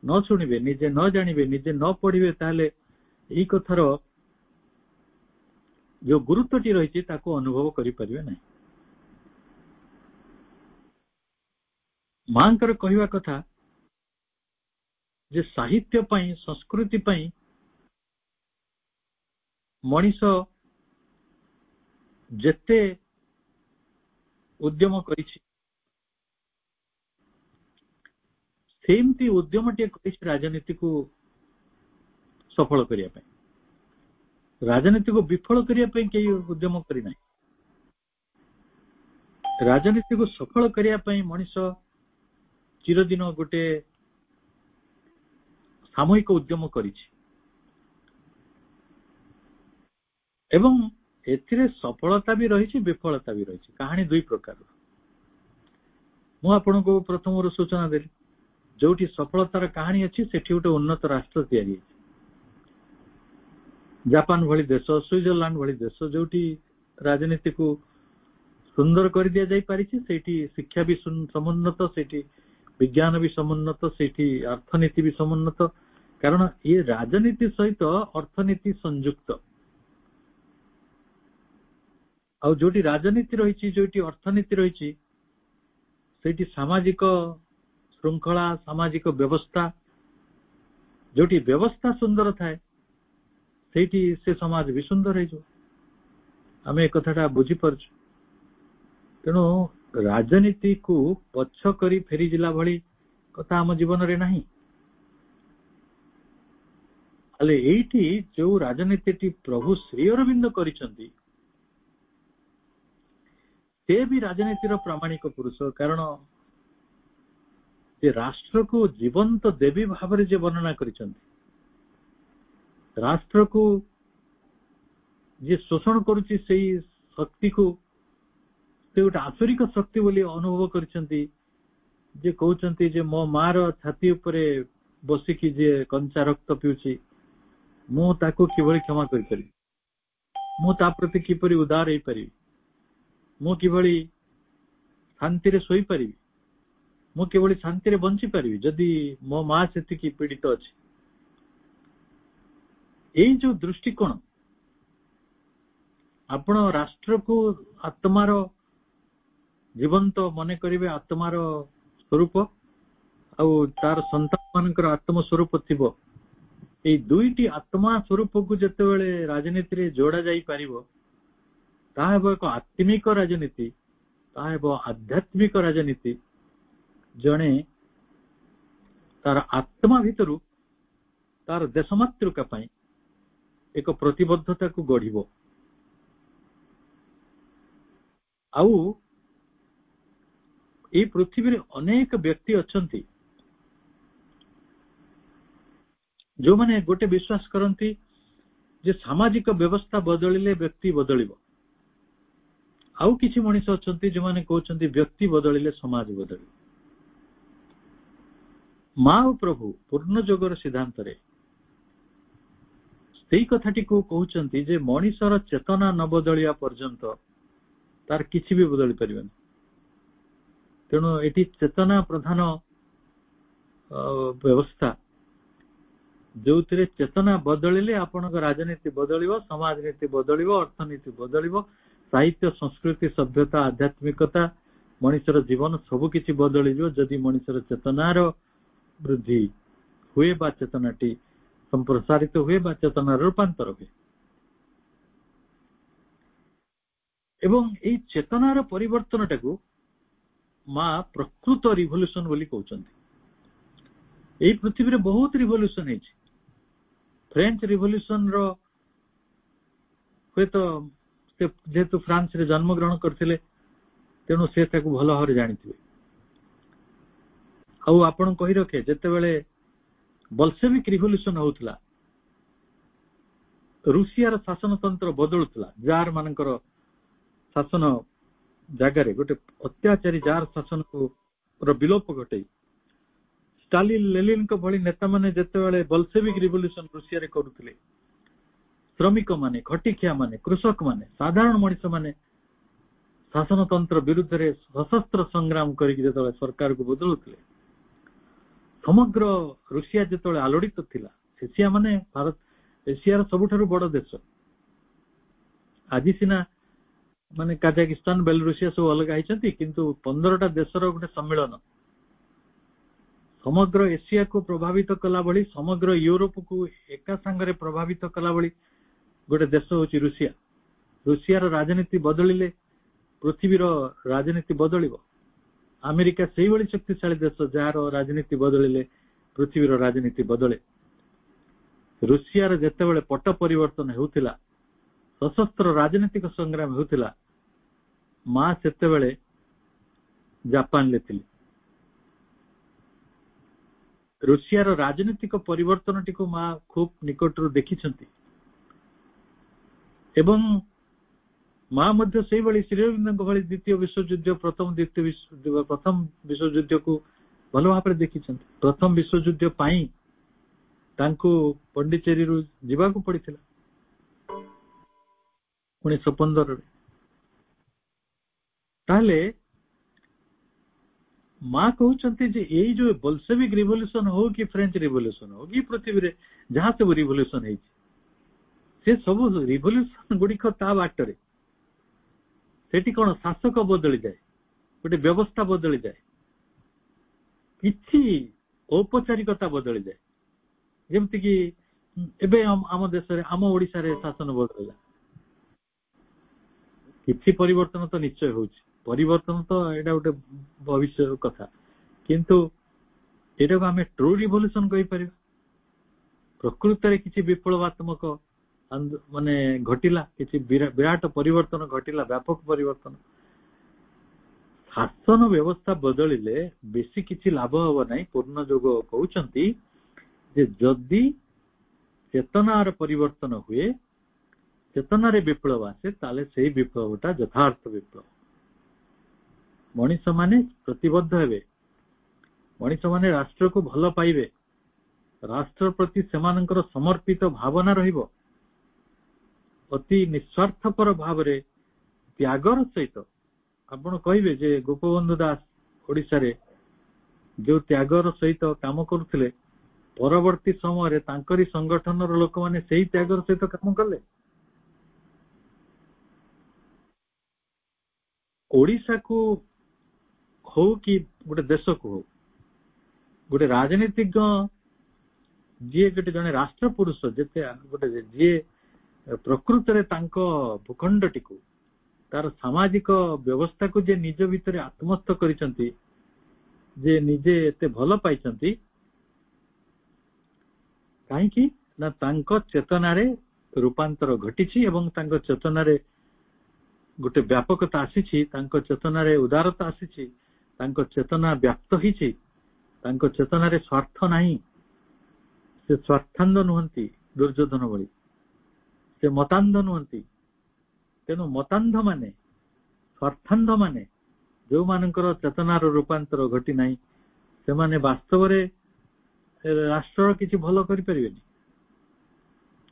ନ ଶୁଣିବେ, ନିଜେ ନ ଜାଣିବେ, ନିଜେ ନ ପଢିବେ, ତାହେଲେ ଏଇ କଥାର ଯୋଉ ଗୁରୁତ୍ୱଟି ରହିଛି ତାକୁ ଅନୁଭବ କରିପାରିବେ ନାହିଁ। ମାଙ୍କର କହିବା କଥା ଯେ ସାହିତ୍ୟ ପାଇଁ, ସଂସ୍କୃତି ପାଇଁ ମଣିଷ ଯେତେ ଉଦ୍ୟମ କରିଛି, ସେମିତି ଉଦ୍ୟମଟିଏ କରିଛି ରାଜନୀତିକୁ ସଫଳ କରିବା ପାଇଁ। ରାଜନୀତିକୁ ବିଫଳ କରିବା ପାଇଁ କେହି ଉଦ୍ୟମ କରିନାହିଁ। ରାଜନୀତିକୁ ସଫଳ କରିବା ପାଇଁ ମଣିଷ ଚିରଦିନ ଗୋଟେ ସାମୂହିକ ଉଦ୍ୟମ କରିଛି ଏବଂ ଏଥିରେ ସଫଳତା ବି ରହିଛି ବିଫଳତା ବି ରହିଛି। କାହାଣୀ ଦୁଇ ପ୍ରକାର। ମୁଁ ଆପଣଙ୍କୁ ପ୍ରଥମରୁ ସୂଚନା ଦେଲି, ଯୋଉଠି ସଫଳତାର କାହାଣୀ ଅଛି ସେଠି ଗୋଟେ ଉନ୍ନତ ରାଷ୍ଟ୍ର ତିଆରି ହେଇଛି। ଜାପାନ ଭଳି ଦେଶ, ସୁଇଜରଲ୍ୟାଣ୍ଡ ଭଳି ଦେଶ, ଯୋଉଠି ରାଜନୀତିକୁ ସୁନ୍ଦର କରିଦିଆଯାଇ ପାରିଛି, ସେଇଠି ଶିକ୍ଷା ବି ସମୁନ୍ନତ, ସେଇଠି ବିଜ୍ଞାନ ବି ସମୁନ୍ନତ, ସେଇଠି ଅର୍ଥନୀତି ବି ସମୁନ୍ନତ। କାରଣ ଏ ରାଜନୀତି ସହିତ ଅର୍ଥନୀତି ସଂଯୁକ୍ତ। ଆଉ ଯୋଉଠି ରାଜନୀତି ରହିଛି, ଯୋଉଠି ଅର୍ଥନୀତି ରହିଛି, ସେଇଠି ସାମାଜିକ ଶୃଙ୍ଖଳା, ସାମାଜିକ ବ୍ୟବସ୍ଥା, ଯୋଉଠି ବ୍ୟବସ୍ଥା ସୁନ୍ଦର ଥାଏ ସେଇଠି ସେ ସମାଜ ବି ସୁନ୍ଦର ହେଇଯିବ। ଆମେ ଏ କଥାଟା ବୁଝିପାରୁଛୁ। ତେଣୁ ରାଜନୀତିକୁ ପଛ କରି ଫେରିଯିଲା ଭଳି କଥା ଆମ ଜୀବନରେ ନାହିଁ। ହେଲେ ଏଇଠି ଯୋଉ ରାଜନୀତିଟି ପ୍ରଭୁ ଶ୍ରୀ ଅରବିନ୍ଦ କରିଛନ୍ତି, ସେ ବି ରାଜନୀତିର ପ୍ରାମାଣିକ ପୁରୁଷ। କାରଣ ସେ ରାଷ୍ଟ୍ରକୁ ଜୀବନ୍ତ ଦେବୀ ଭାବରେ ଯେ ବର୍ଣ୍ଣନା କରିଛନ୍ତି, ରାଷ୍ଟ୍ରକୁ ଯିଏ ଶୋଷଣ କରୁଛି ସେଇ ଶକ୍ତିକୁ ସେ ଗୋଟେ ଆସୁରିକ ଶକ୍ତି ବୋଲି ଅନୁଭବ କରିଛନ୍ତି। ଯେ କହୁଛନ୍ତି ଯେ ମୋ ମାର ଛାତି ଉପରେ ବସିକି ଯିଏ କଞ୍ଚା ରକ୍ତ ପିଉଛି, ମୁଁ ତାକୁ କିଭଳି କ୍ଷମା କରିପାରିବି, ମୁଁ ତା ପ୍ରତି କିପରି ଉଦାର ହେଇପାରିବି, ମୁଁ କିଭଳି ଶାନ୍ତିରେ ଶୋଇପାରିବି, ମୁଁ କିଭଳି ଶାନ୍ତିରେ ବଞ୍ଚିପାରିବି ଯଦି ମୋ ମା ସେତିକି ପୀଡ଼ିତ ଅଛି। ଏଇ ଯୋଉ ଦୃଷ୍ଟିକୋଣ, ଆପଣ ରାଷ୍ଟ୍ରକୁ ଆତ୍ମାର ଜୀବନ୍ତ ମନେ କରିବେ, ଆତ୍ମାର ସ୍ୱରୂପ, ଆଉ ତାର ସନ୍ତାନ ମାନଙ୍କର ଆତ୍ମ ସ୍ୱରୂପ ଥିବ। ଏଇ ଦୁଇଟି ଆତ୍ମା ସ୍ୱରୂପକୁ ଯେତେବେଳେ ରାଜନୀତିରେ ଯୋଡା ଯାଇପାରିବ, ତାହା ହେବ ଏକ ଆତ୍ମିକ ରାଜନୀତି, ତାହା ହେବ ଆଧ୍ୟାତ୍ମିକ ରାଜନୀତି। ଜଣେ ତାର ଆତ୍ମା ଭିତରୁ ତାର ଦେଶମାତୃକା ପାଇଁ ଏକ ପ୍ରତିବଦ୍ଧତାକୁ ଗଢିବ। ଆଉ এই ପୃଥିବୀରେ ଅନେକ ବ୍ୟକ୍ତି ଅଛନ୍ତି ଯୋଉମାନେ ଗୋଟେ ବିଶ୍ୱାସ କରନ୍ତି ଯେ ସାମାଜିକ ବ୍ୟବସ୍ଥା ବଦଳିଲେ ବ୍ୟକ୍ତି ବଦଳିବ। ଆଉ କିଛି ମଣିଷ ଅଛନ୍ତି ଯୋଉମାନେ କହୁଛନ୍ତି ବ୍ୟକ୍ତି ବଦଳିଲେ ସମାଜ ବଦଳିବ। ମା ଓ ପ୍ରଭୁ ପୂର୍ଣ୍ଣ ଯୋଗର ସିଦ୍ଧାନ୍ତରେ ସେଇ କଥାଟିକୁ କହୁଛନ୍ତି ଯେ ମଣିଷର ଚେତନା ନ ବଦଳିବା ପର୍ଯ୍ୟନ୍ତ ତାର କିଛି ବି ବଦଳି ପାରିବନି। ତେଣୁ ଏଠି ଚେତନା ପ୍ରଧାନ ବ୍ୟବସ୍ଥା, ଯୋଉଥିରେ ଚେତନା ବଦଳିଲେ ଆପଣଙ୍କ ରାଜନୀତି ବଦଳିବ, ସମାଜ ନୀତି ବଦଳିବ, ଅର୍ଥନୀତି ବଦଳିବ, ସାହିତ୍ୟ, ସଂସ୍କୃତି, ସଭ୍ୟତା, ଆଧ୍ୟାତ୍ମିକତା, ମଣିଷର ଜୀବନ ସବୁକିଛି ବଦଳିଯିବ ଯଦି ମଣିଷର ଚେତନାର ବୃଦ୍ଧି ହୁଏ ବା ଚେତନାଟି ସମ୍ପ୍ରସାରିତ ହୁଏ ବା ଚେତନାର ରୂପାନ୍ତର ହୁଏ। ଏବଂ ଏଇ ଚେତନାର ପରିବର୍ତ୍ତନଟାକୁ ମା ପ୍ରକୃତ ରିଭଲ୍ୟୁସନ ବୋଲି କହୁଛନ୍ତି। ଏଇ ପୃଥିବୀରେ ବହୁତ ରିଭଲ୍ୟୁସନ ହେଇଛି। ଫ୍ରେଞ୍ଚ ରିଭଲ୍ୟୁସନ ର ହୁଏତ ସେ ଯେହେତୁ ଫ୍ରାନ୍ସରେ ଜନ୍ମଗ୍ରହଣ କରିଥିଲେ ତେଣୁ ସେ ତାକୁ ଭଲ ଭାବରେ ଜାଣିଥିବେ। ଆଉ ଆପଣ କହି ରଖେ, ଯେତେବେଳେ ବଲସେଭିକ ରିଭଲ୍ୟୁସନ ହଉଥିଲା, ରୁଷିଆର ଶାସନତନ୍ତ୍ର ବଦଳୁଥିଲା, ଜାର୍ ମାନଙ୍କର ଶାସନ ଜାଗାରେ ଗୋଟେ ଅତ୍ୟାଚାରୀ ଜାର୍ ଶାସନକୁ ବିଲୋପ ଘଟେଇ ଷ୍ଟାଲିନ, ଲେନିନଙ୍କ ଭଳି ନେତାମାନେ ଯେତେବେଳେ ବଲସେଭିକ ରିଭଲ୍ୟୁସନ ରୁଷିଆରେ କରୁଥିଲେ, ଶ୍ରମିକ ମାନେ, ଖଟିଖିଆ ମାନେ, କୃଷକ ମାନେ, ସାଧାରଣ ମଣିଷ ମାନେ ଶାସନତନ୍ତ୍ର ବିରୁଦ୍ଧରେ ସଶସ୍ତ୍ର ସଂଗ୍ରାମ କରିକି ଯେତେବେଳେ ସରକାରକୁ ବଦଳୁଥିଲେ, ସମଗ୍ର ରୁଷିଆ ଯେତେବେଳେ ଆଲୋଡ଼ିତ ଥିଲା, ଏସିଆ ମାନେ ଭାରତ ଏସିଆର ସବୁଠାରୁ ବଡ ଦେଶ। ଆଜି ସିନା ମାନେ କାଜାକିସ୍ତାନ, ବେଲରୁଷିଆ ସବୁ ଅଲଗା ହେଇଛନ୍ତି, କିନ୍ତୁ 15ଟା ଦେଶର ଗୋଟେ ସମ୍ମିଳନ ସମଗ୍ର ଏସିଆକୁ ପ୍ରଭାବିତ କଲା ଭଳି, ସମଗ୍ର ୟୁରୋପକୁ ଏକା ସାଙ୍ଗରେ ପ୍ରଭାବିତ କଲା ଭଳି ଗୋଟେ ଦେଶ ହଉଛି ରୁଷିଆ। ରୁଷିଆର ରାଜନୀତି ବଦଳିଲେ ପୃଥିବୀର ରାଜନୀତି ବଦଳିବ। ଆମେରିକା ସେଇଭଳି ଶକ୍ତିଶାଳୀ ଦେଶ ଯାହାର ରାଜନୀତି ବଦଳିଲେ ପୃଥିବୀର ରାଜନୀତି ବଦଳେ। ରୁଷିଆର ଯେତେବେଳେ ପଟ ପରିବର୍ତ୍ତନ ହେଉଥିଲା, ସଶସ୍ତ୍ର ରାଜନୈତିକ ସଂଗ୍ରାମ ହେଉଥିଲା, ମା ସେତେବେଳେ ଜାପାନରେ ଥିଲେ। ରୁଷିଆର ରାଜନୈତିକ ପରିବର୍ତ୍ତନଟିକୁ ମା ଖୁବ୍ ନିକଟରୁ ଦେଖିଛନ୍ତି ଏବଂ ମା ମଧ୍ୟ ସେଇଭଳି ଶ୍ରୀଅରବିନ୍ଦଙ୍କ ଭଳି ଦ୍ୱିତୀୟ ବିଶ୍ୱଯୁଦ୍ଧ ପ୍ରଥମ ବିଶ୍ୱଯୁଦ୍ଧକୁ ଭଲ ଭାବରେ ଦେଖିଛନ୍ତି। ପ୍ରଥମ ବିଶ୍ୱଯୁଦ୍ଧ ପାଇଁ ତାଙ୍କୁ ପଣ୍ଡିଚେରୀରୁ ଯିବାକୁ ପଡିଥିଲା 1915ରେ। ତାହେଲେ ମା କହୁଛନ୍ତି ଯେ ଏଇ ଯୋଉ ବୋଲସେଭିକ ରିଭଲ୍ୟୁସନ ହଉ କି ଫ୍ରେଞ୍ଚ ରିଭଲ୍ୟୁସନ ହଉ କି ପୃଥିବୀରେ ଯାହା ସବୁ ରିଭଲ୍ୟୁସନ ହେଇଛି ସେ ସବୁ ରିଭଲ୍ୟୁସନ ଗୁଡିକ ତା ବାଟରେ ସେଠି କଣ ଶାସକ ବଦଳିଯାଏ, ଗୋଟେ ବ୍ୟବସ୍ଥା ବଦଳିଯାଏ, କିଛି ଔପଚାରିକତା ବଦଳିଯାଏ। ଯେମିତିକି ଏବେ ଆମ ଦେଶରେ ଆମ ଓଡିଶାରେ ଶାସନ ବଦଳିଲା, କିଛି ପରିବର୍ତ୍ତନ ତ ନିଶ୍ଚୟ ହଉଛି। ପରିବର୍ତ୍ତନ ତ ଏଇଟା ଗୋଟେ ଭବିଷ୍ୟତ କଥା, କିନ୍ତୁ ଏଟାକୁ ଆମେ ଟ୍ରୁ ରିଭଲ୍ୟୁସନ କହିପାରିବା। ପ୍ରକୃତରେ କିଛି ବିପ୍ଳବାତ୍ମକ ମାନେ ଘଟିଲା, କିଛି ବିରାଟ ପରିବର୍ତ୍ତନ ଘଟିଲା, ବ୍ୟାପକ ପରିବର୍ତ୍ତନ। ଶାସନ ବ୍ୟବସ୍ଥା ବଦଳିଲେ ବେଶୀ କିଛି ଲାଭ ହବ ନାହିଁ। ପୂର୍ଣ୍ଣ ଯୋଗ କହୁଛନ୍ତି ଯେ ଯଦି ଚେତନାର ପରିବର୍ତ୍ତନ ହୁଏ, ଚେତନାରେ ବିପ୍ଳବ ଆସେ, ତାହେଲେ ସେଇ ବିପ୍ଳବଟା ଯଥାର୍ଥ ବିପ୍ଳବ। ମଣିଷ ମାନେ ପ୍ରତିବଦ୍ଧ ହେବେ, ମଣିଷ ମାନେ ରାଷ୍ଟ୍ରକୁ ଭଲ ପାଇବେ, ରାଷ୍ଟ୍ର ପ୍ରତି ସେମାନଙ୍କର ସମର୍ପିତ ଭାବନା ରହିବ, ଅତି ନିସ୍ୱାର୍ଥପର ଭାବରେ ତ୍ୟାଗର ସହିତ। ଆପଣ କହିବେ ଯେ ଗୋପବନ୍ଧୁ ଦାସ ଓଡିଶାରେ ଯୋଉ ତ୍ୟାଗର ସହିତ କାମ କରୁଥିଲେ, ପରବର୍ତ୍ତୀ ସମୟରେ ତାଙ୍କରି ସଂଗଠନର ଲୋକମାନେ ସେଇ ତ୍ୟାଗର ସହିତ କାମ କଲେ। ଓଡିଶାକୁ ହଉ କି ଗୋଟେ ଦେଶକୁ ହଉ, ଗୋଟେ ରାଜନୀତିଜ୍ଞ ଯିଏ ଗୋଟେ ଜଣେ ରାଷ୍ଟ୍ର ପୁରୁଷ ଯେତେ ଗୋଟେ ଯିଏ ପ୍ରକୃତରେ ତାଙ୍କ ଭୂଖଣ୍ଡଟିକୁ, ତାର ସାମାଜିକ ବ୍ୟବସ୍ଥାକୁ ଯେ ନିଜ ଭିତରେ ଆତ୍ମସ୍ଥ କରିଛନ୍ତି, ଯେ ନିଜେ ଏତେ ଭଲ ପାଇଛନ୍ତି, କାହିଁକି ନା ତାଙ୍କ ଚେତନାରେ ରୂପାନ୍ତର ଘଟିଛି ଏବଂ ତାଙ୍କ ଚେତନାରେ ଗୋଟେ ବ୍ୟାପକତା ଆସିଛି, ତାଙ୍କ ଚେତନାରେ ଉଦାରତା ଆସିଛି, ତାଙ୍କ ଚେତନା ବ୍ୟାପ୍ତ ହେଇଛି, ତାଙ୍କ ଚେତନାରେ ସ୍ୱାର୍ଥ ନାହିଁ। ସେ ସ୍ୱାର୍ଥାନ୍ଧ ନୁହନ୍ତି ଦୁର୍ଯ୍ୟୋଧନ ଭଳି, ସେ ମତାନ୍ଧ ନୁହନ୍ତି। ତେଣୁ ମତାନ୍ଧ ମାନେ, ସ୍ୱାର୍ଥାନ୍ଧ ମାନେ, ଯୋଉମାନଙ୍କର ଚେତନାର ରୂପାନ୍ତର ଘଟି ନାହିଁ, ସେମାନେ ବାସ୍ତବରେ ରାଷ୍ଟ୍ରର କିଛି ଭଲ କରିପାରିବେନି।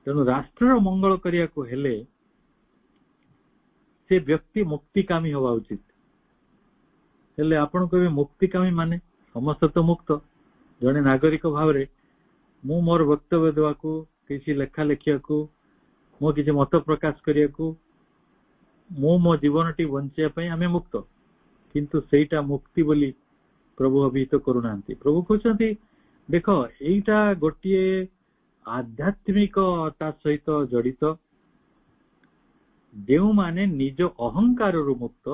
ତେଣୁ ରାଷ୍ଟ୍ରର ମଙ୍ଗଳ କରିବାକୁ ହେଲେ ସେ ବ୍ୟକ୍ତି ମୁକ୍ତିକାମୀ ହବା ଉଚିତ। ହେଲେ ଆପଣ କହିବେ ମୁକ୍ତିକାମୀ ମାନେ? ସମସ୍ତେ ତ ମୁକ୍ତ। ଜଣେ ନାଗରିକ ଭାବରେ ମୁଁ ମୋର ବକ୍ତବ୍ୟ ଦେବାକୁ, କିଛି ଲେଖା ଲେଖିବାକୁ, ମୁଁ କିଛି ମତ ପ୍ରକାଶ କରିବାକୁ, ମୁଁ ମୋ ଜୀବନଟି ବଞ୍ଚିବା ପାଇଁ ଆମେ ମୁକ୍ତ। କିନ୍ତୁ ସେଇଟା ମୁକ୍ତି ବୋଲି ପ୍ରଭୁ ଅଭିହିତ କରୁନାହାନ୍ତି। ପ୍ରଭୁ କହୁଛନ୍ତି ଦେଖ ଏଇଟା ଗୋଟିଏ ଆଧ୍ୟାତ୍ମିକତା ସହିତ ଜଡିତ। ଯେଉଁମାନେ ନିଜ ଅହଙ୍କାରରୁ ମୁକ୍ତ,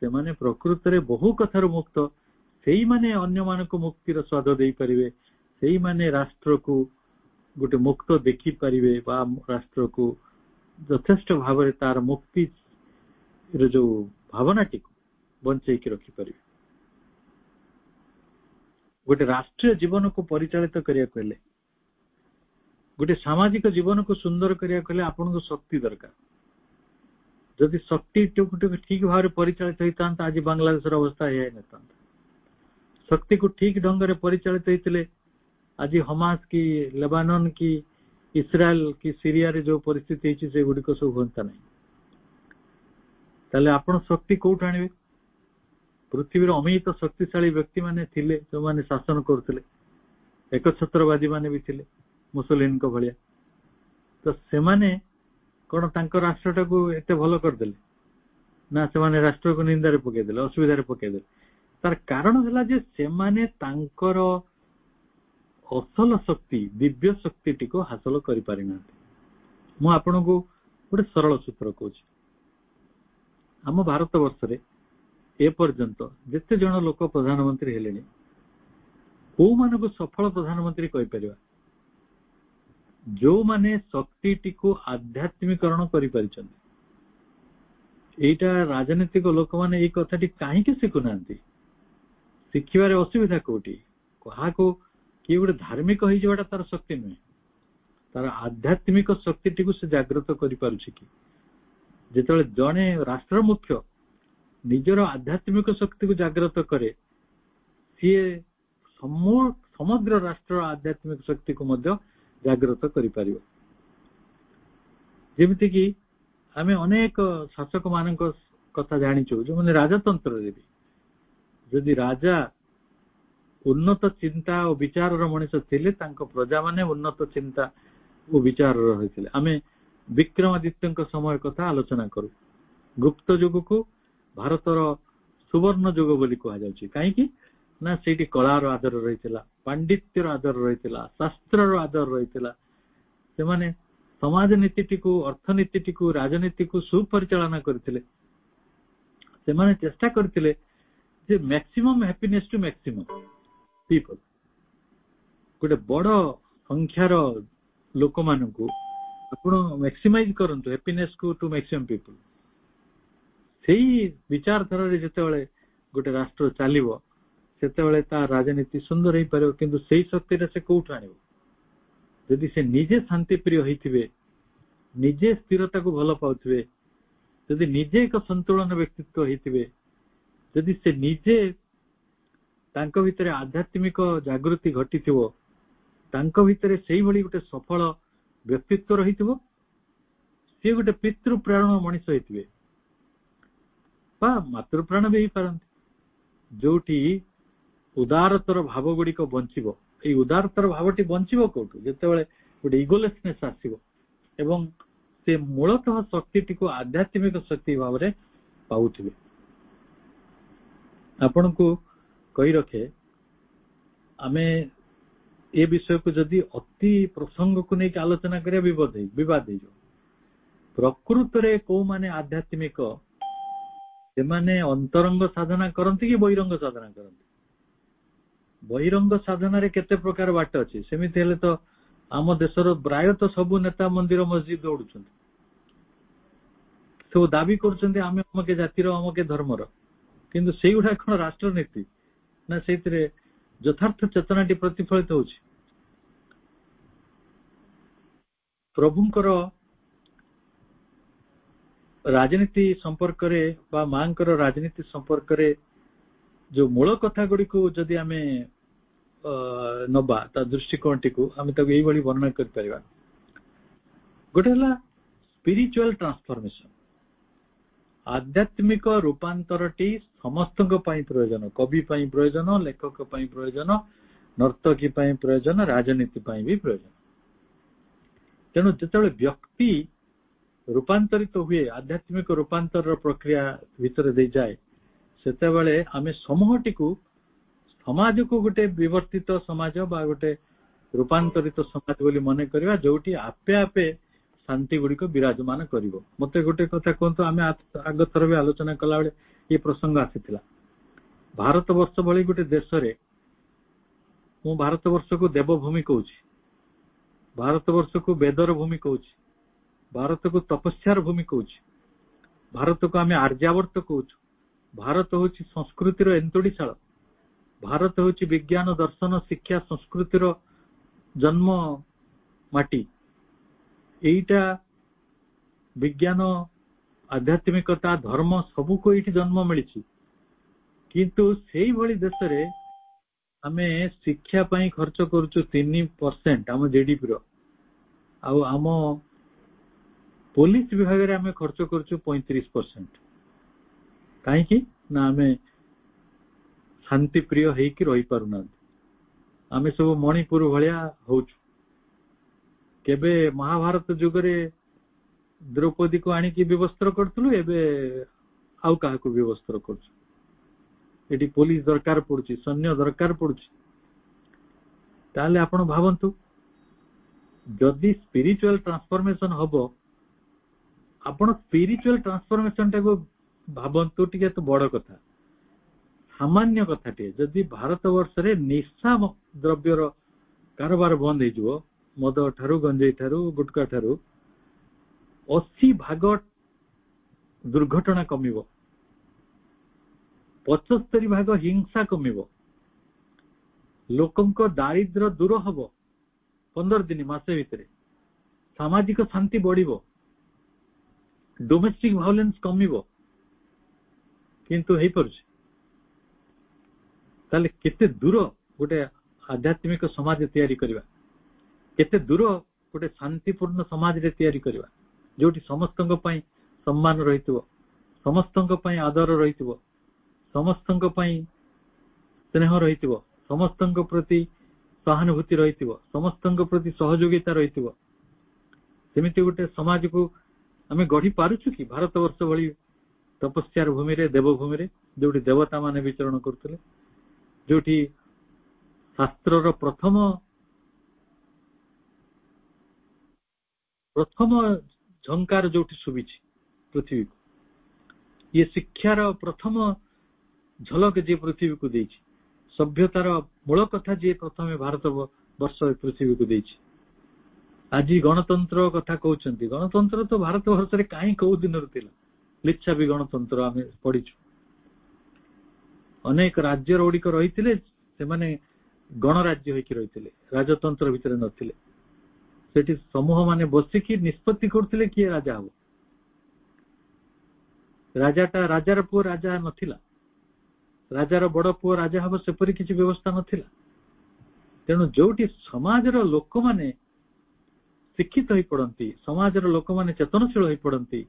ସେମାନେ ପ୍ରକୃତରେ ବହୁ କଥାରୁ ମୁକ୍ତ, ସେଇମାନେ ଅନ୍ୟମାନଙ୍କୁ ମୁକ୍ତିର ସ୍ୱାଦ ଦେଇପାରିବେ, ସେଇମାନେ ରାଷ୍ଟ୍ରକୁ ଗୋଟେ ମୁକ୍ତ ଦେଖିପାରିବେ ବା ରାଷ୍ଟ୍ରକୁ ଯଥେଷ୍ଟ ଭାବରେ ତାର ମୁକ୍ତିର ଯୋଉ ଭାବନାଟିକୁ ବଞ୍ଚେଇକି ରଖିପାରିବେ। ଗୋଟେ ରାଷ୍ଟ୍ରୀୟ ଜୀବନକୁ ପରିଚାଳିତ କରିବାକୁ ହେଲେ, ଗୋଟେ ସାମାଜିକ ଜୀବନକୁ ସୁନ୍ଦର କରିବାକୁ ହେଲେ ଆପଣଙ୍କୁ ଶକ୍ତି ଦରକାର। ଯଦି ଶକ୍ତି ଠିକ ଭାବରେ ପରିଚାଳିତ ହେଇଥାନ୍ତା, ଆଜି ବାଂଲାଦେଶର ଅବସ୍ଥା ଏହା ହେଇନଥାନ୍ତା। ଶକ୍ତିକୁ ଠିକ ଢଙ୍ଗରେ ପରିଚାଳିତ ହେଇଥିଲେ ଆଜି ହମାସ କି ଲେବାନନ କି ଇସ୍ରାଏଲ କି ସିରିଆରେ ଯୋଉ ପରିସ୍ଥିତି ହେଇଛି ସେଗୁଡିକ ସବୁ ହୁଅନ୍ତା ନାହିଁ। ତାହେଲେ ଆପଣ ଶକ୍ତି କୋଉଠୁ ଆଣିବେ? ପୃଥିବୀର ଅମିତ ଶକ୍ତିଶାଳୀ ବ୍ୟକ୍ତି ମାନେ ଥିଲେ, ଯୋଉମାନେ ଶାସନ କରୁଥିଲେ, ଏକଛତ୍ରବାଦୀ ମାନେ ବି ଥିଲେ ମୁସଲିନଙ୍କ ଭଳିଆ। ତ ସେମାନେ କଣ ତାଙ୍କ ରାଷ୍ଟ୍ରଟାକୁ ଏତେ ଭଲ କରିଦେଲେ? ନା ସେମାନେ ରାଷ୍ଟ୍ରକୁ ନିନ୍ଦାରେ ପକେଇଦେଲେ, ଅସୁବିଧାରେ ପକେଇଦେଲେ। ତାର କାରଣ ହେଲା ଯେ ସେମାନେ ତାଙ୍କର ଅସଲ ଶକ୍ତି, ଦିବ୍ୟ ଶକ୍ତିଟିକୁ ହାସଲ କରିପାରିନାହାନ୍ତି। ମୁଁ ଆପଣଙ୍କୁ ଗୋଟେ ସରଳ ସୂତ୍ର କହୁଛି। ଆମ ଭାରତ ବର୍ଷରେ ଏପର୍ଯ୍ୟନ୍ତ ଯେତେ ଜଣ ଲୋକ ପ୍ରଧାନମନ୍ତ୍ରୀ ହେଲେଣି, କୋଉମାନଙ୍କୁ ସଫଳ ପ୍ରଧାନମନ୍ତ୍ରୀ କହିପାରିବା? ଯୋଉମାନେ ଶକ୍ତିଟିକୁ ଆଧ୍ୟାତ୍ମିକରଣ କରିପାରିଛନ୍ତି। ଏଇଟା ରାଜନୈତିକ ଲୋକମାନେ ଏଇ କଥାଟି କାହିଁକି ଶିଖୁନାହାନ୍ତି? ଶିଖିବାରେ ଅସୁବିଧା କୋଉଠି? କାହାକୁ କିଏ ଗୋଟେ ଧାର୍ମିକ ହେଇଯିବାଟା ତାର ଶକ୍ତି ନୁହେଁ, ତାର ଆଧ୍ୟାତ୍ମିକ ଶକ୍ତିଟିକୁ ସେ ଜାଗ୍ରତ କରିପାରୁଛି କି? ଯେତେବେଳେ ଜଣେ ରାଷ୍ଟ୍ର ମୁଖ୍ୟ ନିଜର ଆଧ୍ୟାତ୍ମିକ ଶକ୍ତିକୁ ଜାଗ୍ରତ କରେ, ସିଏ ସମଗ୍ର ରାଷ୍ଟ୍ର ଆଧ୍ୟାତ୍ମିକ ଶକ୍ତିକୁ ମଧ୍ୟ ଜାଗ୍ରତ କରିପାରିବ। ଯେମିତିକି ଆମେ ଅନେକ ଶାସକ ମାନଙ୍କ କଥା ଜାଣିଛୁ, ଯୋଉମାନେ ରାଜତନ୍ତ୍ରରେ ବି ଯଦି ରାଜା ଉନ୍ନତ ଚିନ୍ତା ଓ ବିଚାରର ମଣିଷ ଥିଲେ, ତାଙ୍କ ପ୍ରଜାମାନେ ଉନ୍ନତ ଚିନ୍ତା ଓ ବିଚାରର ହୋଇଥିଲେ। ଆମେ ବିକ୍ରମାଦିତ୍ୟଙ୍କ ସମୟ କଥା ଆଲୋଚନା କରୁ। ଗୁପ୍ତ ଯୁଗକୁ ଭାରତର ସୁବର୍ଣ୍ଣ ଯୁଗ ବୋଲି କୁହାଯାଉଛି। କାହିଁକି ନା ସେଇଠି କଳାର ଆଦର ରହିଥିଲା, ପାଣ୍ଡିତ୍ୟର ଆଦର ରହିଥିଲା, ଶାସ୍ତ୍ରର ଆଦର ରହିଥିଲା। ସେମାନେ ସମାଜ ନୀତିଟିକୁ, ଅର୍ଥନୀତିଟିକୁ, ରାଜନୀତିକୁ ସୁପରିଚାଳନା କରିଥିଲେ। ସେମାନେ ଚେଷ୍ଟା କରିଥିଲେ ଯେ maximum happiness to maximum people, ଗୋଟେ ବଡ ସଂଖ୍ୟାର ଲୋକମାନଙ୍କୁ ଆପଣ ମ୍ୟାକ୍ସିମାଇଜ କରନ୍ତୁ ହ୍ୟାପିନେସ୍ କୁ ଟୁ ମ୍ୟାକ୍ସିମମ୍ ପିପଲ। ସେଇ ବିଚାରଧାରାରେ ଯେତେବେଳେ ଗୋଟେ ରାଷ୍ଟ୍ର ଚାଲିବ, ସେତେବେଳେ ତା ରାଜନୀତି ସୁନ୍ଦର ହେଇପାରିବ। କିନ୍ତୁ ସେଇ ଶକ୍ତିଟା ସେ କୋଉଠୁ ଆଣିବ? ଯଦି ସେ ନିଜେ ଶାନ୍ତିପ୍ରିୟ ହେଇଥିବେ, ନିଜେ ସ୍ଥିରତାକୁ ଭଲ ପାଉଥିବେ, ଯଦି ନିଜେ ଏକ ସନ୍ତୁଳନ ବ୍ୟକ୍ତିତ୍ୱ ହେଇଥିବେ, ଯଦି ସେ ନିଜେ ତାଙ୍କ ଭିତରେ ଆଧ୍ୟାତ୍ମିକ ଜାଗୃତି ଘଟିଥିବ, ତାଙ୍କ ଭିତରେ ସେଇଭଳି ଗୋଟେ ସଫଳ ବ୍ୟକ୍ତିତ୍ୱ ରହିଥିବ, ସିଏ ଗୋଟେ ପିତୃପ୍ରାଣ ମଣିଷ ହେଇଥିବେ ବା ମାତୃପ୍ରାଣ ବି ହେଇପାରନ୍ତି, ଯୋଉଠି ଉଦାରତର ଭାବ ଗୁଡିକ ବଞ୍ଚିବ। ଏଇ ଉଦାରତର ଭାବଟି ବଞ୍ଚିବ କୋଉଠୁ? ଯେତେବେଳେ ଗୋଟେ ଇଗୋଲେସନେସ୍ ଆସିବ ଏବଂ ସେ ମୂଳତଃ ଶକ୍ତିଟିକୁ ଆଧ୍ୟାତ୍ମିକ ଶକ୍ତି ଭାବରେ ପାଉଥିବେ। ଆପଣଙ୍କୁ କହି ରଖେ, ଆମେ ଏ ବିଷୟକୁ ଯଦି ଅତି ପ୍ରସଙ୍ଗକୁ ନେଇକି ଆଲୋଚନା କରିବା ବିବାଦ ହେଇଯିବ। ପ୍ରକୃତରେ କୋଉମାନେ ଆଧ୍ୟାତ୍ମିକ, ସେମାନେ ଅନ୍ତରଙ୍ଗ ସାଧନା କରନ୍ତି କି ବହିରଙ୍ଗ ସାଧନା କରନ୍ତି? ବହିରଙ୍ଗ ସାଧନାରେ କେତେ ପ୍ରକାର ବାଟ ଅଛି। ସେମିତି ହେଲେ ତ ଆମ ଦେଶର ପ୍ରାୟତଃ ସବୁ ନେତା ମନ୍ଦିର ମସଜିଦ ଦୌଡୁଛନ୍ତି, ସବୁ ଦାବି କରୁଛନ୍ତି ଆମେ ଅମକେ ଜାତିର, ଅମକେ ଧର୍ମର। କିନ୍ତୁ ସେଇଗୁଡା କଣ ରାଷ୍ଟ୍ରନୀତି? ନା ସେଇଥିରେ ଯଥାର୍ଥ ଚେତନାଟି ପ୍ରତିଫଳିତ ହଉଛି? ପ୍ରଭୁଙ୍କର ରାଜନୀତି ସମ୍ପର୍କରେ ବା ମାଙ୍କର ରାଜନୀତି ସମ୍ପର୍କରେ ଯୋଉ ମୂଳ କଥା ଗୁଡିକୁ ଯଦି ଆମେ ନବା, ତା ଦୃଷ୍ଟିକୋଣଟିକୁ ଆମେ ତାକୁ ଏଇଭଳି ବର୍ଣ୍ଣନା କରିପାରିବା। ଗୋଟେ ହେଲା ସ୍ପିରିଚୁଆଲ ଟ୍ରାନ୍ସଫର୍ମେସନ। ଆଧ୍ୟାତ୍ମିକ ରୂପାନ୍ତରଟି ସମସ୍ତଙ୍କ ପାଇଁ ପ୍ରୟୋଜନ। କବି ପାଇଁ ପ୍ରୟୋଜନ, ଲେଖକ ପାଇଁ ପ୍ରୟୋଜନ, ନର୍ତ୍ତକୀ ପାଇଁ ପ୍ରୟୋଜନ, ରାଜନୀତି ପାଇଁ ବି ପ୍ରୟୋଜନ। ତେଣୁ ଯେତେବେଳେ ବ୍ୟକ୍ତି ରୂପାନ୍ତରିତ ହୁଏ, ଆଧ୍ୟାତ୍ମିକ ରୂପାନ୍ତରର ପ୍ରକ୍ରିୟା ଭିତରେ ଦେଇଯାଏ, ସେତେବେଳେ ଆମେ ସମୂହଟିକୁ, ସମାଜକୁ ଗୋଟେ ବିବର୍ତ୍ତିତ ସମାଜ ବା ଗୋଟେ ରୂପାନ୍ତରିତ ସମାଜ ବୋଲି ମନେ କରିବା, ଯୋଉଠି ଆପେ ଆପେ ଶାନ୍ତି ଗୁଡିକ ବିରାଜମାନ କରିବ। ମତେ ଗୋଟେ କଥା କୁହନ୍ତୁ, ଆମେ ଆଗ ଥର ବି ଆଲୋଚନା କଲାବେଳେ ଏ ପ୍ରସଙ୍ଗ ଆସିଥିଲା। ଭାରତ ବର୍ଷ ଭଳି ଗୋଟେ ଦେଶରେ, ମୁଁ ଭାରତ ବର୍ଷକୁ ଦେବଭୂମି କହୁଛି, ଭାରତ ବର୍ଷକୁ ବେଦର ଭୂମି କହୁଛି, ଭାରତକୁ ତପସ୍ୟାର ଭୂମି କହୁଛି, ଭାରତକୁ ଆମେ ଆର୍ଯ୍ୟାବର୍ତ କହୁଛୁ, ଭାରତ ହଉଛି ସଂସ୍କୃତିର ଏନ୍ତୁଡିଶାଳ, ଭାରତ ହଉଛି ବିଜ୍ଞାନ, ଦର୍ଶନ, ଶିକ୍ଷା, ସଂସ୍କୃତିର ଜନ୍ମ ମାଟି। ଏଇଟା ବିଜ୍ଞାନ, ଆଧ୍ୟାତ୍ମିକତା, ଧର୍ମ ସବୁକୁ ଏଇଠି ଜନ୍ମ ମିଳିଛି। କିନ୍ତୁ ସେଇଭଳି ଦେଶରେ ଆମେ ଶିକ୍ଷା ପାଇଁ ଖର୍ଚ୍ଚ କରୁଛୁ 3% ଆମ ଜିଡିପିର, ଆଉ ଆମ ପୋଲିସ ବିଭାଗରେ ଆମେ ଖର୍ଚ୍ଚ କରୁଛୁ 35%। କାହିଁକି ନା ଆମେ ଶାନ୍ତି ପ୍ରିୟ ହେଇକି ରହିପାରୁନାହାନ୍ତି। ଆମେ ସବୁ ମଣିପୁର ଭଳିଆ ହଉଛୁ। କେବେ ମହାଭାରତ ଯୁଗରେ ଦ୍ରୌପଦୀକୁ ଆଣିକି ବିବସ୍ତ୍ର କରୁଥିଲୁ, ଏବେ ଆଉ କାହାକୁ ବିବସ୍ତ୍ର କରୁଛୁ। ଏଠି ପୋଲିସ ଦରକାର ପଡୁଛି, ସୈନ୍ୟ ଦରକାର ପଡୁଛି। ତାହେଲେ ଆପଣ ଭାବନ୍ତୁ, ଯଦି ସ୍ପିରିଚୁଆଲ ଟ୍ରାନ୍ସଫର୍ମେସନ ହବ, ଆପଣ ସ୍ପିରିଚୁଆଲ ଟ୍ରାନ୍ସଫର୍ମେସନ ଟାକୁ ଭାବନ୍ତୁ, ଟିକେ ତ ବଡ କଥା, ସାମାନ୍ୟ କଥାଟିଏ। ଯଦି ଭାରତ ବର୍ଷରେ ନିଶା ଦ୍ରବ୍ୟର କାରବାର ବନ୍ଦ ହେଇଯିବ, ମଦ ଠାରୁ, ଗଞ୍ଜେଇ ଠାରୁ, ଗୁଟକା ଠାରୁ 80% ଦୁର୍ଘଟଣା କମିବ, 75% ହିଂସା କମିବ, ଲୋକଙ୍କ ଦାରିଦ୍ର୍ୟ ଦୂର ହବ 15 ଦିନ ମାସେ ଭିତରେ, ସାମାଜିକ ଶାନ୍ତି ବଢିବ, ଡୋମେଷ୍ଟିକ ଭାଓଲେନ୍ସ କମିବ, କିନ୍ତୁ ହେଇପାରୁଛି? ତାହେଲେ କେତେ ଦୂର ଗୋଟେ ଆଧ୍ୟାତ୍ମିକ ସମାଜ ତିଆରି କରିବା, କେତେ ଦୂର ଗୋଟେ ଶାନ୍ତିପୂର୍ଣ୍ଣ ସମାଜରେ ତିଆରି କରିବା, ଯୋଉଠି ସମସ୍ତଙ୍କ ପାଇଁ ସମ୍ମାନ ରହିଥିବ, ସମସ୍ତଙ୍କ ପାଇଁ ଆଦର ରହିଥିବ, ସମସ୍ତଙ୍କ ପାଇଁ ସ୍ନେହ ରହିଥିବ, ସମସ୍ତଙ୍କ ପ୍ରତି ସହାନୁଭୂତି ରହିଥିବ, ସମସ୍ତଙ୍କ ପ୍ରତି ସହଯୋଗିତା ରହିଥିବ। ସେମିତି ଗୋଟେ ସମାଜକୁ ଆମେ ଗଢି ପାରୁଛୁ କି? ଭାରତବର୍ଷ ଭଳି ତପସ୍ୟାର ଭୂମିରେ, ଦେବଭୂମିରେ, ଯୋଉଠି ଦେବତା ମାନେ ବିଚରଣ କରୁଥିଲେ, ଯୋଉଠି ଶାସ୍ତ୍ରର ପ୍ରଥମ ଝଙ୍କାର ଯୋଉଠି ଶୁଭିଛି ପୃଥିବୀକୁ, ଇଏ ଶିକ୍ଷାର ପ୍ରଥମ ଝଲକ ଯିଏ ପୃଥିବୀକୁ ଦେଇଛି, ସଭ୍ୟତାର ମୂଳ କଥା ଯିଏ ପ୍ରଥମେ ଭାରତ ବର୍ଷ ପୃଥିବୀକୁ ଦେଇଛି। ଆଜି ଗଣତନ୍ତ୍ର କଥା କହୁଛନ୍ତି, ଗଣତନ୍ତ୍ର ତ ଭାରତ ବର୍ଷରେ କାହିଁ କୋଉ ଦିନରୁ ଥିଲା? ଲିଚ୍ଛାବୀ ଗଣତନ୍ତ୍ର ଆମେ ପଢିଛୁ। ଅନେକ ରାଜ୍ୟର ଗୁଡିକ ରହିଥିଲେ, ସେମାନେ ଗଣରାଜ୍ୟ ହେଇକି ରହିଥିଲେ, ରାଜତନ୍ତ୍ର ଭିତରେ ନଥିଲେ। ସେଠି ସମୂହ ମାନେ ବସିକି ନିଷ୍ପତ୍ତି କରୁଥିଲେ କିଏ ରାଜା ହବ। ରାଜାର ପୁଅ ରାଜା ନଥିଲା, ରାଜାର ବଡ ପୁଅ ରାଜା ହବ ସେପରି କିଛି ବ୍ୟବସ୍ଥା ନଥିଲା। ତେଣୁ ଯୋଉଠି ସମାଜର ଲୋକମାନେ ଶିକ୍ଷିତ ହେଇ ପଡନ୍ତି, ସମାଜର ଲୋକମାନେ ଚେତନଶୀଳ ହେଇ ପଡନ୍ତି,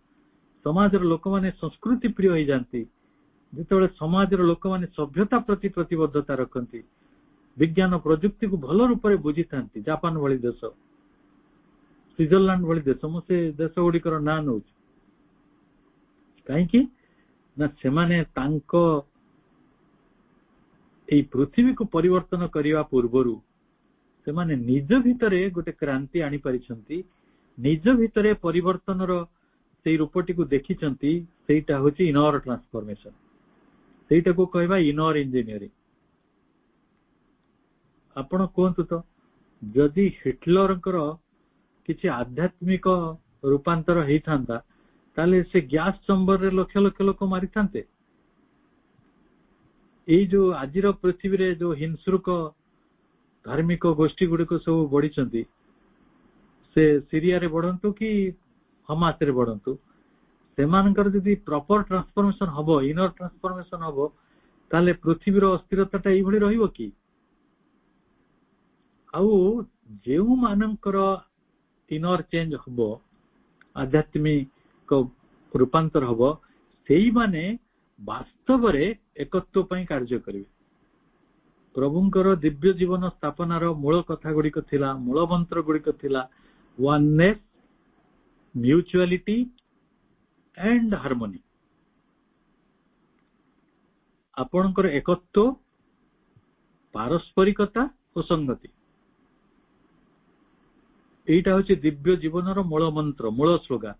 ସମାଜର ଲୋକମାନେ ସଂସ୍କୃତି ପ୍ରିୟ ହେଇଯାନ୍ତି, ଯେତେବେଳେ ସମାଜର ଲୋକମାନେ ସଭ୍ୟତା ପ୍ରତି ପ୍ରତିବଦ୍ଧତା ରଖନ୍ତି, ବିଜ୍ଞାନ ପ୍ରଯୁକ୍ତିକୁ ଭଲ ରୂପରେ ବୁଝିଥାନ୍ତି, ଜାପାନ ଭଳି ଦେଶ, ସୁଇଜରଲ୍ୟାଣ୍ଡ ଭଳି ଦେଶ, ମୁଁ ସେ ଦେଶ ଗୁଡିକର ନାଁ ନଉଛି କାହିଁକି ନା ସେମାନେ ତାଙ୍କ ଏଇ ପୃଥିବୀକୁ ପରିବର୍ତ୍ତନ କରିବା ପୂର୍ବରୁ ସେମାନେ ନିଜ ଭିତରେ ଗୋଟେ କ୍ରାନ୍ତି ଆଣିପାରିଛନ୍ତି, ନିଜ ଭିତରେ ପରିବର୍ତ୍ତନର ସେଇ ରୂପଟିକୁ ଦେଖିଛନ୍ତି। ସେଇଟା ହଉଛି ଇନର ଟ୍ରାନ୍ସଫର୍ମେସନ, ସେଇଟାକୁ କହିବା ଇନର ଇଞ୍ଜିନିୟରିଂ। ଆପଣ କୁହନ୍ତୁ ତ, ଯଦି ହିଟଲରଙ୍କର କିଛି ଆଧ୍ୟାତ୍ମିକ ରୂପାନ୍ତର ହେଇଥାନ୍ତା, ତାହେଲେ ସେ ଗ୍ୟାସ ଚମ୍ବରରେ ଲକ୍ଷ ଲକ୍ଷ ଲୋକ ମାରିଥାନ୍ତେ? ଏଇ ଯୋଉ ଆଜିର ପୃଥିବୀରେ ଯୋଉ ହିଂସ୍ରୁକ ଧାର୍ମିକ ଗୋଷ୍ଠୀ ଗୁଡିକ ସବୁ ବଢିଛନ୍ତି, ସେ ସିରିଆରେ ବଢନ୍ତୁ କି ହମାସରେ ବଢନ୍ତୁ, ସେମାନଙ୍କର ଯଦି ପ୍ରପର ଟ୍ରାନ୍ସଫର୍ମେସନ ହବ, ଇନର ଟ୍ରାନ୍ସଫର୍ମେସନ ହବ, ତାହେଲେ ପୃଥିବୀର ଅସ୍ଥିରତାଟା ଏଇଭଳି ରହିବ କି? ଆଉ ଯେଉଁମାନଙ୍କର ଇନର ଚେଞ୍ଜ ହବ, ଆଧ୍ୟାତ୍ମିକ ରୂପାନ୍ତର ହବ, ସେଇମାନେ ବାସ୍ତବରେ ଏକତ୍ୱ ପାଇଁ କାର୍ଯ୍ୟ କରିବେ। ପ୍ରଭୁଙ୍କର ଦିବ୍ୟ ଜୀବନ ସ୍ଥାପନାର ମୂଳ କଥା ଗୁଡିକ ଥିଲା, ମୂଳ ମନ୍ତ୍ର ଗୁଡିକ ଥିଲା ୱାନନେସ୍, ମ୍ୟୁଚୁଆଲିଟି ଏଣ୍ଡ ହାରମୋନି। ଆପଣଙ୍କର ଏକତ୍ୱ, ପାରସ୍ପରିକତା ଓ ସଂଗତି, ଏଇଟା ହଉଛି ଦିବ୍ୟ ଜୀବନର ମୂଳ ମନ୍ତ୍ର, ମୂଳ ସ୍ଲୋଗାନ।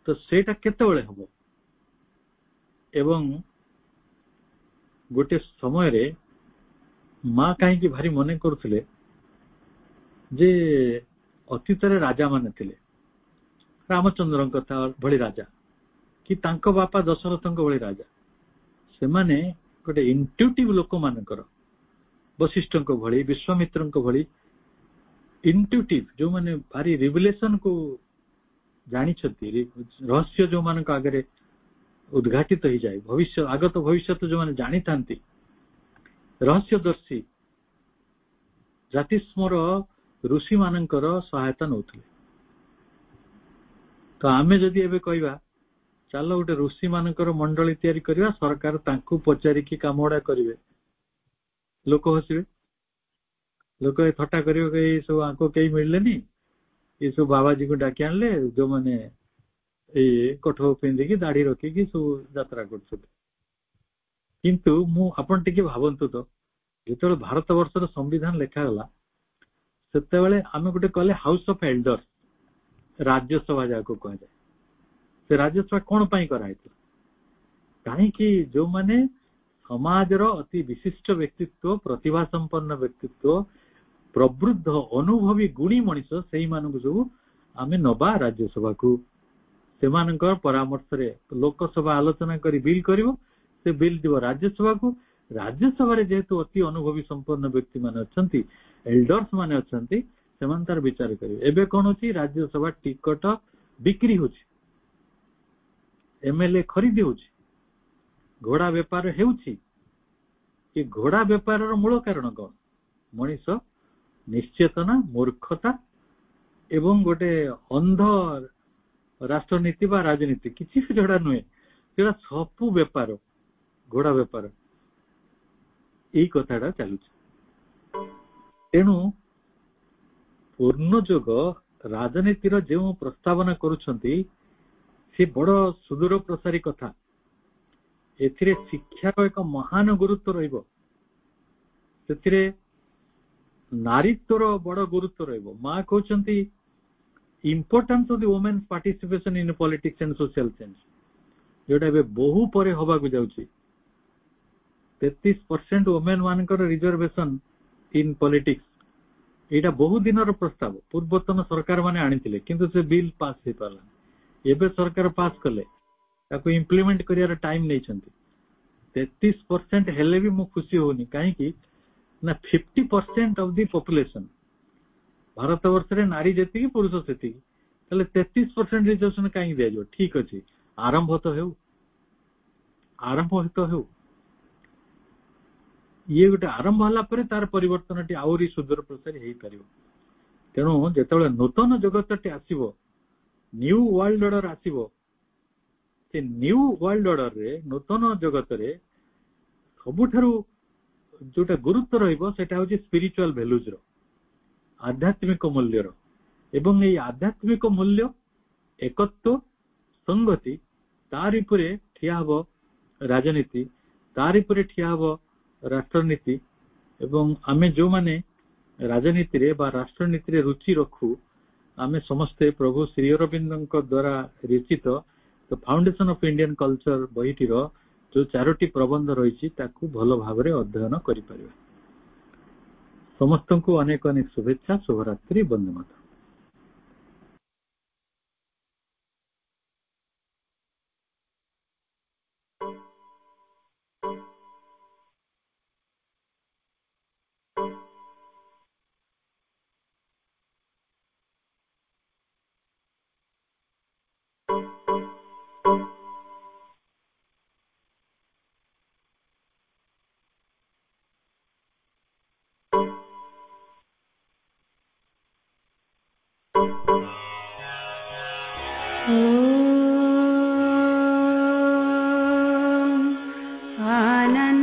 ତ ସେଇଟା କେତେବେଳେ ହବ? ଏବଂ ଗୋଟେ ସମୟରେ ମା କାହିଁକି ଭାରି ମନେ କରୁଥିଲେ ଯେ ଅତୀତରେ ରାଜା ମାନେ ଥିଲେ, ରାମଚନ୍ଦ୍ରଙ୍କ ଭଳି ରାଜା କି ତାଙ୍କ ବାପା ଦଶରଥଙ୍କ ଭଳି ରାଜା, ସେମାନେ ଗୋଟେ ଇଣ୍ଟୁଟିଭ ଲୋକମାନଙ୍କର, ବଶିଷ୍ଠଙ୍କ ଭଳି, ବିଶ୍ୱାମିତ୍ରଙ୍କ ଭଳି ଇଣ୍ଟୁଟିଭ, ଯୋଉମାନେ ଭାରି ରିଭିଲେସନ କୁ ଜାଣିଛନ୍ତି, ରହସ୍ୟ ଯୋଉମାନଙ୍କ ଆଗରେ ଉଦ୍ଘାଟିତ ହେଇଯାଏ, ଆଗତ ଭବିଷ୍ୟତ ଯୋଉମାନେ ଜାଣିଥାନ୍ତି, ରହସ୍ୟଦର୍ଶୀ ଜାତିସ୍ମର ଋଷି ମାନଙ୍କର ସହାୟତା ନଉଥିଲେ। ତ ଆମେ ଯଦି ଏବେ କହିବା ଚାଲ ଗୋଟେ ଋଷି ମାନଙ୍କର ମଣ୍ଡଳୀ ତିଆରି କରିବା, ସରକାର ତାଙ୍କୁ ପଚାରିକି କାମ ଗୁଡା କରିବେ, ଲୋକ ହସିବେ, ଲୋକ ଥଟ୍ଟା କରିବେ, ଏଇ ସବୁ ଆଙ୍କୁ କେହି ମିଳିଲେନି, ଏସବୁ ବାବାଜୀଙ୍କୁ ଡାକି ଆଣିଲେ ଯୋଉମାନେ ଏଇ କୋଠ ପିନ୍ଧିକି ଦାଢି ରଖିକି ସବୁ ଯାତ୍ରା କରୁଛନ୍ତି। କିନ୍ତୁ ଆପଣ ଟିକେ ଭାବନ୍ତୁ ତ, ଯେତେବେଳେ ଭାରତ ବର୍ଷର ସମ୍ବିଧାନ ଲେଖାଗଲା, ସେତେବେଳେ ଆମେ ଗୋଟେ କହିଲେ ହାଉସ ଅଫ ଏଲ୍ଡର୍ସ, ରାଜ୍ୟସଭା ଯାହାକୁ କୁହାଯାଏ। ସେ ରାଜ୍ୟସଭା କଣ ପାଇଁ କରାହେଇଥିଲା? କାହିଁକି ଯୋଉମାନେ ସମାଜର ଅତି ବିଶିଷ୍ଟ ବ୍ୟକ୍ତିତ୍ୱ, ପ୍ରତିଭା ସମ୍ପନ୍ନ ବ୍ୟକ୍ତିତ୍ୱ, ପ୍ରବୃଦ୍ଧ ଅନୁଭବୀ ଗୁଣୀ ମଣିଷ, ସେଇମାନଙ୍କୁ ସବୁ ଆମେ ନବା ରାଜ୍ୟସଭାକୁ। ସେମାନଙ୍କ ପରାମର୍ଶରେ ଲୋକସଭା ଆଲୋଚନା କରି ବିଲ୍ କରିବ, ସେ ବିଲ୍ ଯିବ ରାଜ୍ୟସଭାକୁ, राज्यसभा जेहेतु अति अनुभवी संपन्न व्यक्ति माने अछंती एल्डर्स माने अछंती सेमान तार विचार करिवे एबे कोन होची राज्यसभा टिकट बिक्री होची एमएलए खरीदी होची घोड़ा व्यापार हेउची कि घोड़ा व्यापार मूल कारण कौन मनीष निश्चेतना मूर्खता एवं गोटे अंध राष्ट्रनीति बा राजनीति किसी भी जोड़ा नुहे जोड़ा सबू बेपार घोड़ा बेपार यही कथाटा चलुच तेणु पूर्णयोग राजनीतिर जो प्रस्तावना करुछंती से बड़ सुदूर प्रसारी कथा एथिरे शिक्षार एक महान गुरुत्व रहिबो सेथिरे नारीत्वर बड़ गुरुत्व रहिबो मां कहउछंती importance of the women's participation in politics and social change जोटा एबे बहु परे होबा को जाउची 33% वुमेन मानकर रिजर्वेशन इन पॉलिटिक्स एटा बहु दिनर प्रस्ताव पूर्वतन सरकार माने आनिथिले किंतु से बिल पास हे पाला एबे सरकार पास कले ताको इम्प्लीमेंट करियार टाइम नै छंती 33% हेले भी मु खुशी होनी काहे कि ना 50% ऑफ द पॉपुलेशन भारत वर्ष रे नारी जेती पुरुष सेती तले 33% रिजर्वेशन काहे दिया जो ठीक अछि आरंभ तो हेउ ये गोटे आरंभ हला परे तार परिवर्तन टी आउरी सुदूर प्रसारी हेई परिबो तेणु जेतबेले नूतन जगत टी आसीबो न्यू वर्ल्ड ऑर्डर आसीबो से न्यू वर्ल्ड ऑर्डर रे नूतन जगत रे सबुठारु जोटा गुरुत्व रहिबो सेटा होची स्पिरिचुअल वैल्यूज रो आध्यात्मिक मूल्य रो एवं ए आध्यात्मिक मूल्य एकत्व संगति तारि परे ठिया हबो राजनीति तारि परे ठिया हबो राष्ट्रनीति एवं आमे जो माने राजनीति रे बा राष्ट्रनीति रे रुचि रखू आमे समस्ते प्रभु श्री अरविंदଙ୍କ द्वारा रचित the foundation of Indian culture बहिटीर जो 4टी प्रबंध रही ताकू भल भाव अध्ययन करि परिबा समस्त को अनेक अनेक शुभेच्छा शुभरात्रि बंदे मातरम। आनंद